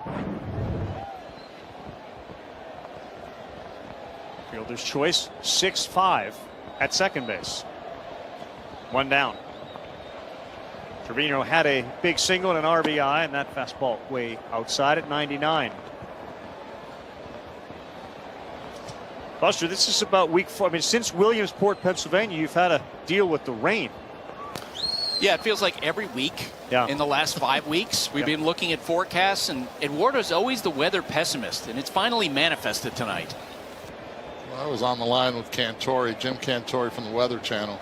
Speaker 1: Fielder's choice, 6-5 at second base. 1 down. Trevino had a big single and an RBI, and that fastball way outside at 99. Buster, this is about week 4. I mean, since Williamsport, Pennsylvania, you've had to deal with the rain.
Speaker 4: Yeah, it feels like every week in the last 5 weeks we've been looking at forecasts, and Eduardo's always the weather pessimist, and it's finally manifested tonight.
Speaker 3: Well, I was on the line with Cantori, Jim Cantori from the Weather Channel.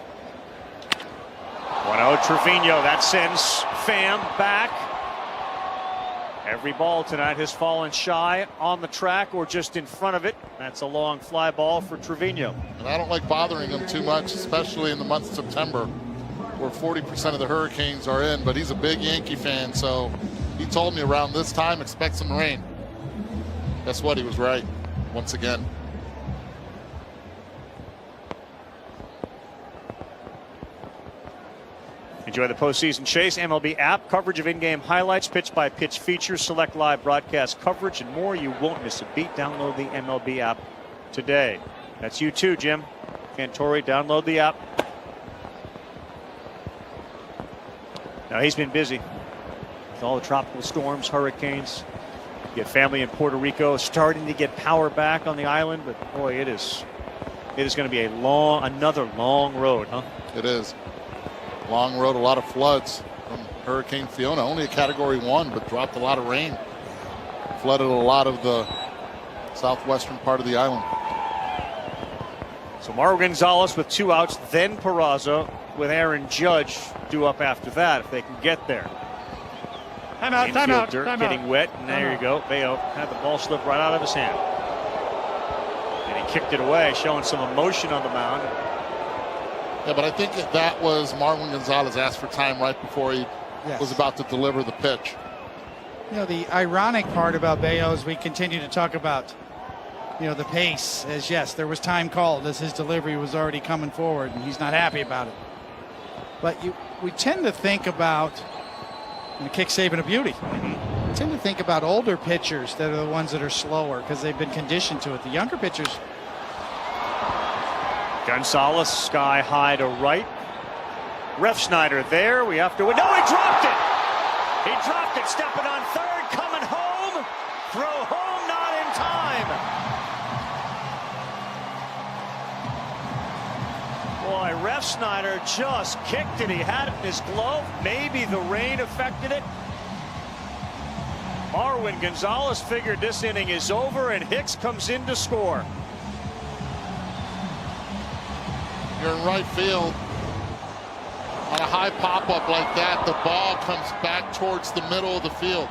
Speaker 1: 1-0 Trevino. That sends Pham back. Every ball tonight has fallen shy on the track or just in front of it. That's a long fly ball for Trevino.
Speaker 3: And I don't like bothering him too much, especially in the month of September, where 40% of the Hurricanes are in. But he's a big Yankee fan, so he told me around this time, expect some rain. Guess what? He was right once again.
Speaker 1: Enjoy the postseason chase. MLB app coverage of in-game highlights, pitch-by-pitch features, select live broadcast coverage, and more. You won't miss a beat. Download the MLB app today. That's you too, Jim. Cantori, download the app. Now he's been busy with all the tropical storms, hurricanes. You have family in Puerto Rico starting to get power back on the island, but boy, it is It is going to be another long road, huh?
Speaker 3: It is. Long road, a lot of floods from Hurricane Fiona. Only a Category 1, but dropped a lot of rain. Flooded a lot of the southwestern part of the island.
Speaker 1: So Mauro Gonzalez with 2 outs, then Peraza with Aaron Judge due up after that if they can get there.
Speaker 7: Timeout.
Speaker 1: Dirt getting wet, and there you go. Bayo had the ball slip right out of his hand. And he kicked it away, showing some emotion on the mound.
Speaker 3: Yeah, but I think that was Marwin Gonzalez asked for time right before he was about to deliver the pitch.
Speaker 2: You know, the ironic part about Bayo is we continue to talk about, the pace as, yes, there was time called as his delivery was already coming forward, and he's not happy about it. But we tend to think about a kick saving a beauty. We tend to think about older pitchers that are the ones that are slower because they've been conditioned to it. The younger pitchers.
Speaker 1: Gonzalez sky high to right. Refsnyder there. We have to win. No, he dropped it. He dropped it. Stepping on third. Coming home. Throw home. Not in time. Boy, Refsnyder just kicked it. He had it in his glove. Maybe the rain affected it. Marwin Gonzalez figured this inning is over, and Hicks comes in to score.
Speaker 3: You're in right field. On a high pop-up like that, the ball comes back towards the middle of the field.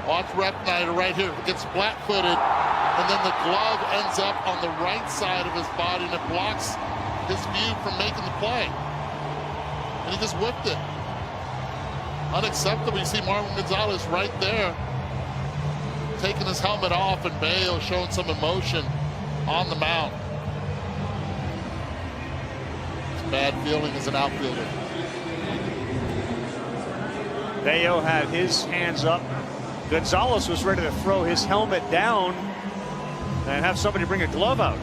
Speaker 3: Watch Refsnyder right here. Gets flat-footed, and then the glove ends up on the right side of his body, and it blocks his view from making the play. And he just whipped it. Unacceptable. You see Marwin Gonzalez right there taking his helmet off, and Bayo showing some emotion on the mound. It's a bad feeling as an outfielder.
Speaker 1: Bayo had his hands up. Gonzalez was ready to throw his helmet down and have somebody bring a glove out.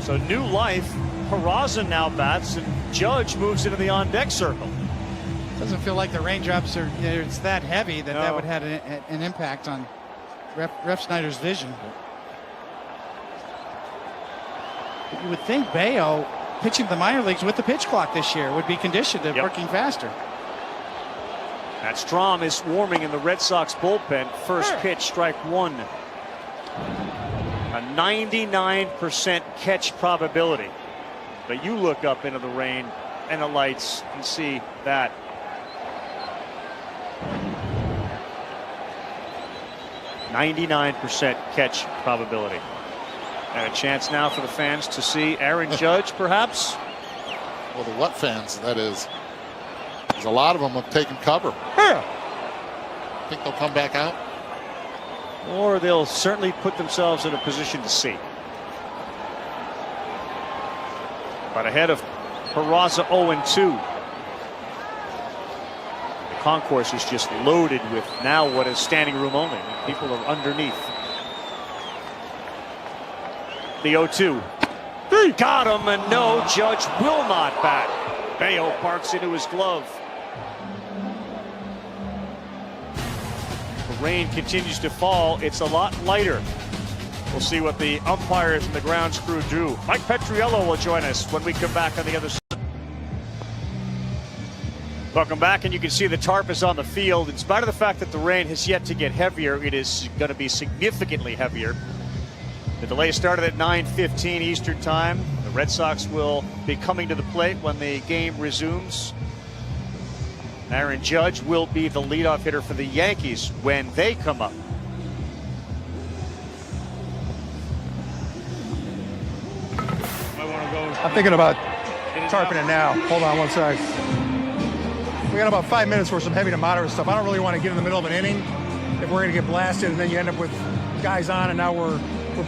Speaker 1: So new life. Peraza now bats, and Judge moves into the on-deck circle.
Speaker 2: Doesn't feel like the raindrops are, it's that heavy that that would have an impact on Refsnyder's vision. But you would think Bayo, pitching the minor leagues with the pitch clock this year, would be conditioned to working faster.
Speaker 1: That Strom is warming in the Red Sox bullpen. First pitch, strike 1. A 99% catch probability. But you look up into the rain and the lights and see that. .99% catch probability. And a chance now for the fans to see Aaron Judge, perhaps.
Speaker 3: Well, the what fans, that is. There's a lot of them have taken cover. Think they'll come back out?
Speaker 1: Or they'll certainly put themselves in a position to see. But ahead of Peraza 0-2. The concourse is just loaded with now what is standing room only. People are underneath. The 0-2. Got him, and no, Judge will not bat. Bayo parks into his glove. The rain continues to fall. It's a lot lighter. We'll see what the umpires and the grounds crew do. Mike Petriello will join us when we come back on the other side. Welcome back, and you can see the tarp is on the field. In spite of the fact that the rain has yet to get heavier, it is going to be significantly heavier. The delay started at 9:15 Eastern Time. The Red Sox will be coming to the plate when the game resumes. Aaron Judge will be the leadoff hitter for the Yankees when they come up.
Speaker 15: I'm thinking about tarping it now. Hold on one sec. We got about 5 minutes for some heavy to moderate stuff. I don't really want to get in the middle of an inning if we're going to get blasted and then you end up with guys on and now we're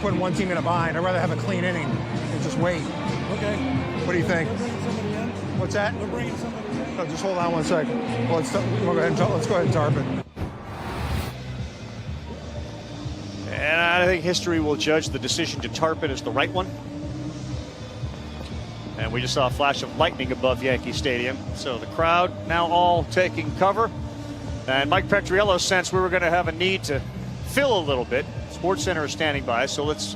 Speaker 15: putting one team in a bind. I'd rather have a clean inning and just wait.
Speaker 12: Okay.
Speaker 15: What do you think? What's that?
Speaker 12: We're bringing somebody in.
Speaker 15: No, just hold on one second. Well, let's go ahead and tarp it.
Speaker 1: And I think history will judge the decision to tarp it as the right one. And we just saw a flash of lightning above Yankee Stadium. So the crowd now all taking cover. And Mike Petriello sensed we were going to have a need to fill a little bit. Sports Center is standing by, so let's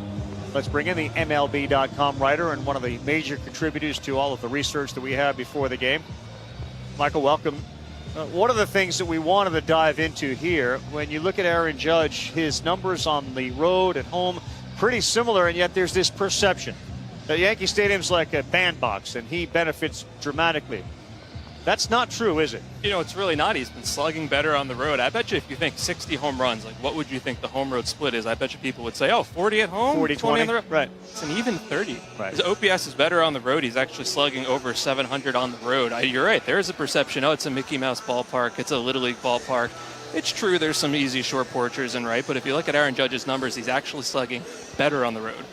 Speaker 1: Let's bring in the MLB.com writer and one of the major contributors to all of the research that we have before the game. Michael, welcome. One of the things that we wanted to dive into here, when you look at Aaron Judge, his numbers on the road, at home, pretty similar, and yet there's this perception that Yankee Stadium's like a bandbox and he benefits dramatically. That's not true, is it?
Speaker 16: You know, it's really not. He's been slugging better on the road. I bet you if you think 60 home runs, like what would you think the home road split is? I bet you people would say, 40 at home,
Speaker 1: 40-20
Speaker 16: on the road.
Speaker 1: Right.
Speaker 16: It's an even 30.
Speaker 1: Right.
Speaker 16: His OPS is better on the road. He's actually slugging over 700 on the road. You're right. There's a perception, it's a Mickey Mouse ballpark. It's a Little League ballpark. It's true there's some easy short porchers and right, but if you look at Aaron Judge's numbers, he's actually slugging better on the road.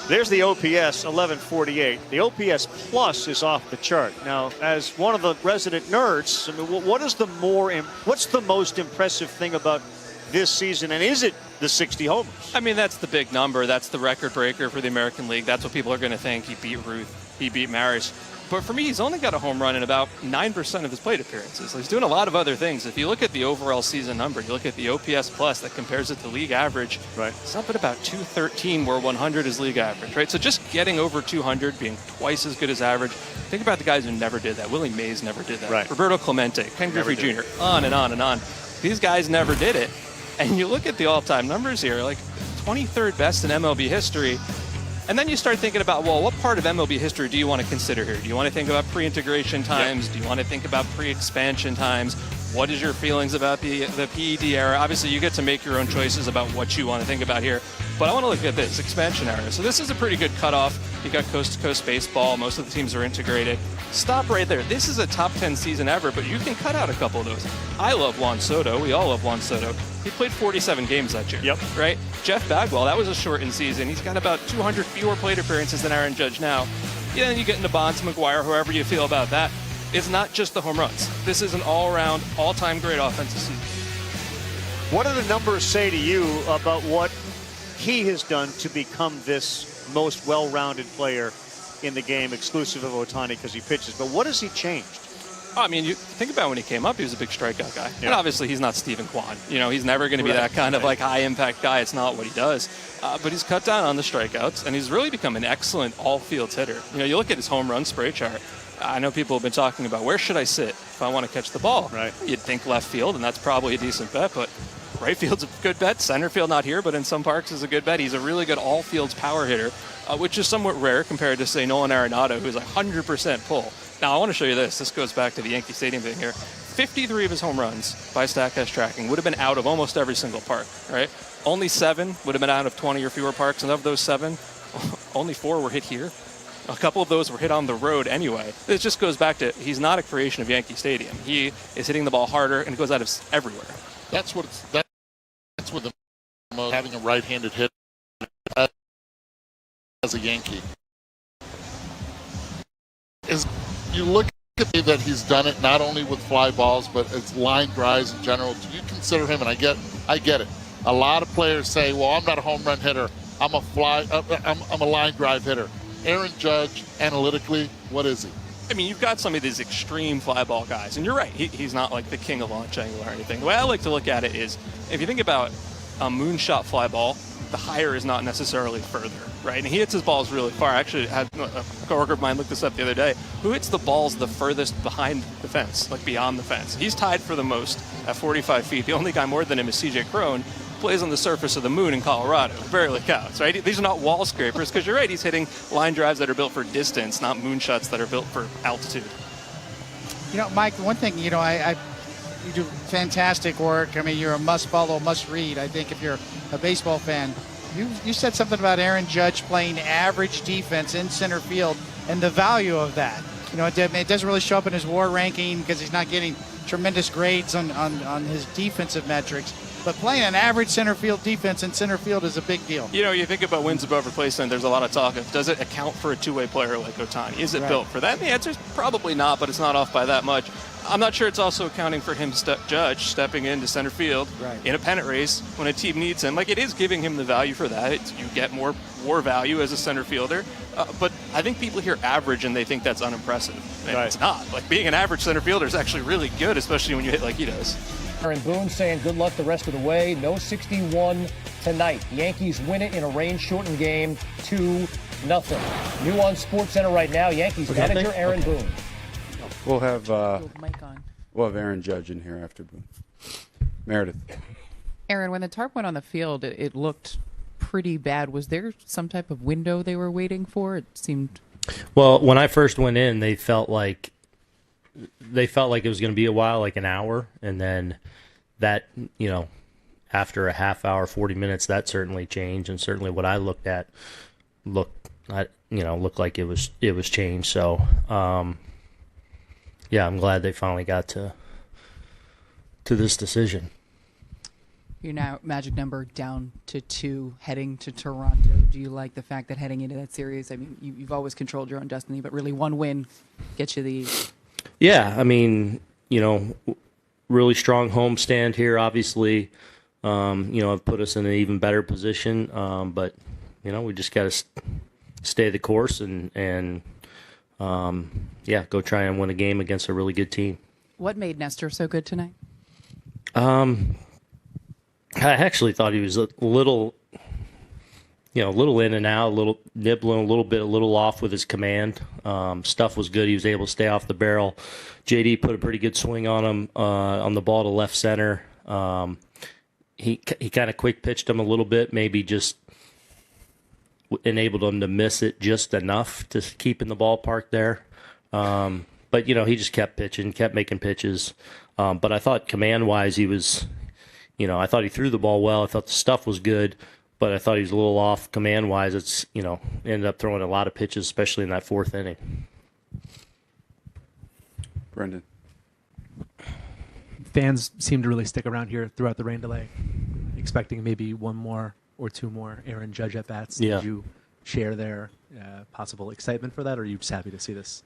Speaker 1: There's the OPS, 1148. The OPS plus is off the chart. Now, as one of the resident nerds, I mean, what's the most impressive thing about this season, and is it the 60 homers?
Speaker 16: I mean, that's the big number. That's the record breaker for the American League. That's what people are going to think. He beat Ruth. He beat Maris. But for me, he's only got a home run in about 9% of his plate appearances. He's doing a lot of other things. If you look at the overall season number, you look at the OPS plus that compares it to league average,
Speaker 1: right?
Speaker 16: It's up at about 213, where 100 is league average, right? So just getting over 200, being twice as good as average. Think about the guys who never did that. Willie Mays never did that.
Speaker 1: Right.
Speaker 16: Roberto Clemente, Ken Griffey Jr., on and on and on. These guys never did it. And you look at the all-time numbers here, like 23rd best in MLB history. And then you start thinking about, well, what part of MLB history do you want to consider here? Do you want to think about pre-integration times? Do you want to think about pre-expansion times? What is your feelings about the PED era? Obviously, you get to make your own choices about what you want to think about here. But I want to look at this expansion era. So this is a pretty good cutoff. You got coast-to-coast baseball. Most of the teams are integrated. Stop right there. This is a top 10 season ever, but you can cut out a couple of those. I love Juan Soto. We all love Juan Soto. He played 47 games that year.
Speaker 1: Yep.
Speaker 16: Right? Jeff Bagwell, that was a shortened season. He's got about 200 fewer plate appearances than Aaron Judge now. Yeah, then you get into Bonds, McGuire, however you feel about that. It's not just the home runs. This is an all-around, all-time great offensive season.
Speaker 1: What do the numbers say to you about what he has done to become this most well-rounded player in the game, exclusive of Ohtani because he pitches? But what has he changed?
Speaker 16: I mean, you think about when he came up, he was a big strikeout guy.
Speaker 1: Yeah.
Speaker 16: And obviously, he's not Steven Kwan. You know, he's never going to be that kind of like high-impact guy. It's not what he does. But he's cut down on the strikeouts, and he's really become an excellent all-field hitter. You know, you look at his home run spray chart. I know people have been talking about where should I sit if I want to catch the ball.
Speaker 1: Right.
Speaker 16: You'd think left field, and that's probably a decent bet, but right field's a good bet. Center field not here, but in some parks is a good bet. He's a really good all-fields power hitter, which is somewhat rare compared to, say, Nolan Arenado, who's 100% pull. Now, I want to show you this. This goes back to the Yankee Stadium thing here. 53 of his home runs by Statcast tracking would have been out of almost every single park, right? Only 7 would have been out of 20 or fewer parks, and of those 7, only 4 were hit here. A couple of those were hit on the road anyway. It just goes back to he's not a creation of Yankee Stadium. He is hitting the ball harder, and it goes out of everywhere.
Speaker 3: That's what the having a right-handed hit as a Yankee is. You look at that he's done it not only with fly balls but it's line drives in general. Do you consider him? And I get it. A lot of players say, "Well, I'm not a home run hitter. I'm a line drive hitter." Aaron Judge, analytically, what is he?
Speaker 16: I mean, you've got some of these extreme fly ball guys, and you're right. He's not like the king of launch angle or anything. The way I like to look at it is, if you think about a moonshot fly ball, the higher is not necessarily further, right? And he hits his balls really far. I actually had a coworker of mine look this up the other day. Who hits the balls the furthest behind the fence, like beyond the fence? He's tied for the most at 45 feet. The only guy more than him is C.J. Cron. Plays on the surface of the moon in Colorado. Barely counts, right? These are not wall scrapers because you're right. He's hitting line drives that are built for distance, not moonshots that are built for altitude.
Speaker 2: You know, Mike, one thing, you do fantastic work. I mean, you're a must follow, must read. I think if you're a baseball fan, you said something about Aaron Judge playing average defense in center field and the value of that. You know, it doesn't really show up in his WAR ranking because he's not getting tremendous grades on his defensive metrics. But playing an average center field defense in center field is a big deal.
Speaker 16: You know, you think about wins above replacement, there's a lot of talk of, does it account for a two-way player like Ohtani? Is it built for that? And the answer is probably not, but it's not off by that much. I'm not sure it's also accounting for him, Judge, stepping into center field in a pennant race when a team needs him. Like, it is giving him the value for that. You get more WAR value as a center fielder. But I think people hear average and they think that's unimpressive. And it's not. Like, being an average center fielder is actually really good, especially when you hit like he does.
Speaker 17: Aaron Boone saying good luck the rest of the way. No 61 tonight. The Yankees win it in a rain-shortened game, 2-0. New on SportsCenter right now, Yankees manager Aaron Boone.
Speaker 18: We'll have Aaron Judge in here after Boone. Meredith.
Speaker 19: Aaron, when the tarp went on the field, it looked pretty bad. Was there some type of window they were waiting for? It seemed.
Speaker 20: Well, when I first went in, they felt like it was going to be a while, like an hour, and then that, after a half hour, 40 minutes, that certainly changed, and certainly what I looked at looked like it was changed. So, yeah, I'm glad they finally got to this decision.
Speaker 19: You're now magic number down to 2, heading to Toronto. Do you like the fact that heading into that series, I mean, you've always controlled your own destiny, but really one win gets you the...
Speaker 20: Yeah, I mean, really strong homestand here, obviously. Have put us in an even better position. But, we just got to stay the course and go try and win a game against a really good team.
Speaker 19: What made Nestor so good tonight?
Speaker 20: I actually thought he was a little in and out, a little nibbling, a little off with his command. Stuff was good. He was able to stay off the barrel. JD put a pretty good swing on him on the ball to left center. He kind of quick pitched him a little bit, maybe just enabled him to miss it just enough to keep in the ballpark there. But he just kept pitching, kept making pitches. But I thought command-wise he was, I thought he threw the ball well. I thought the stuff was good. But I thought he was a little off command-wise. It's, ended up throwing a lot of pitches, especially in that 4th inning.
Speaker 18: Brendan.
Speaker 21: Fans seem to really stick around here throughout the rain delay, expecting maybe one more or two more Aaron Judge at-bats.
Speaker 20: Yeah.
Speaker 21: Did you share their possible excitement for that, or are you just happy to see this?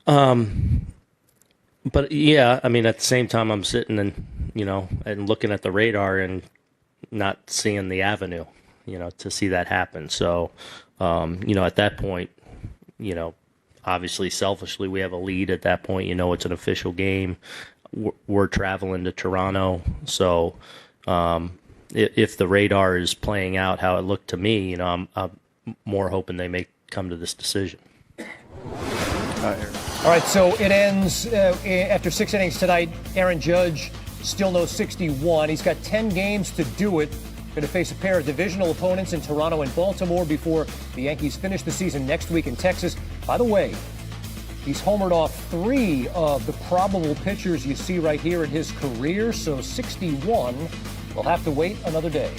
Speaker 20: But, yeah, I mean, at the same time, I'm sitting and, and looking at the radar and not seeing the avenue, to see that happen. So, at that point, obviously selfishly we have a lead at that point. It's an official game. We're traveling to Toronto. So, if the radar is playing out how it looked to me, I'm more hoping they may come to this decision.
Speaker 17: All right, so it ends after 6 innings tonight. Aaron Judge still no 61. He's got 10 games to do it. Going to face a pair of divisional opponents in Toronto and Baltimore before the Yankees finish the season next week in Texas. By the way, he's homered off 3 of the probable pitchers you see right here in his career, so 61 will have to wait another day.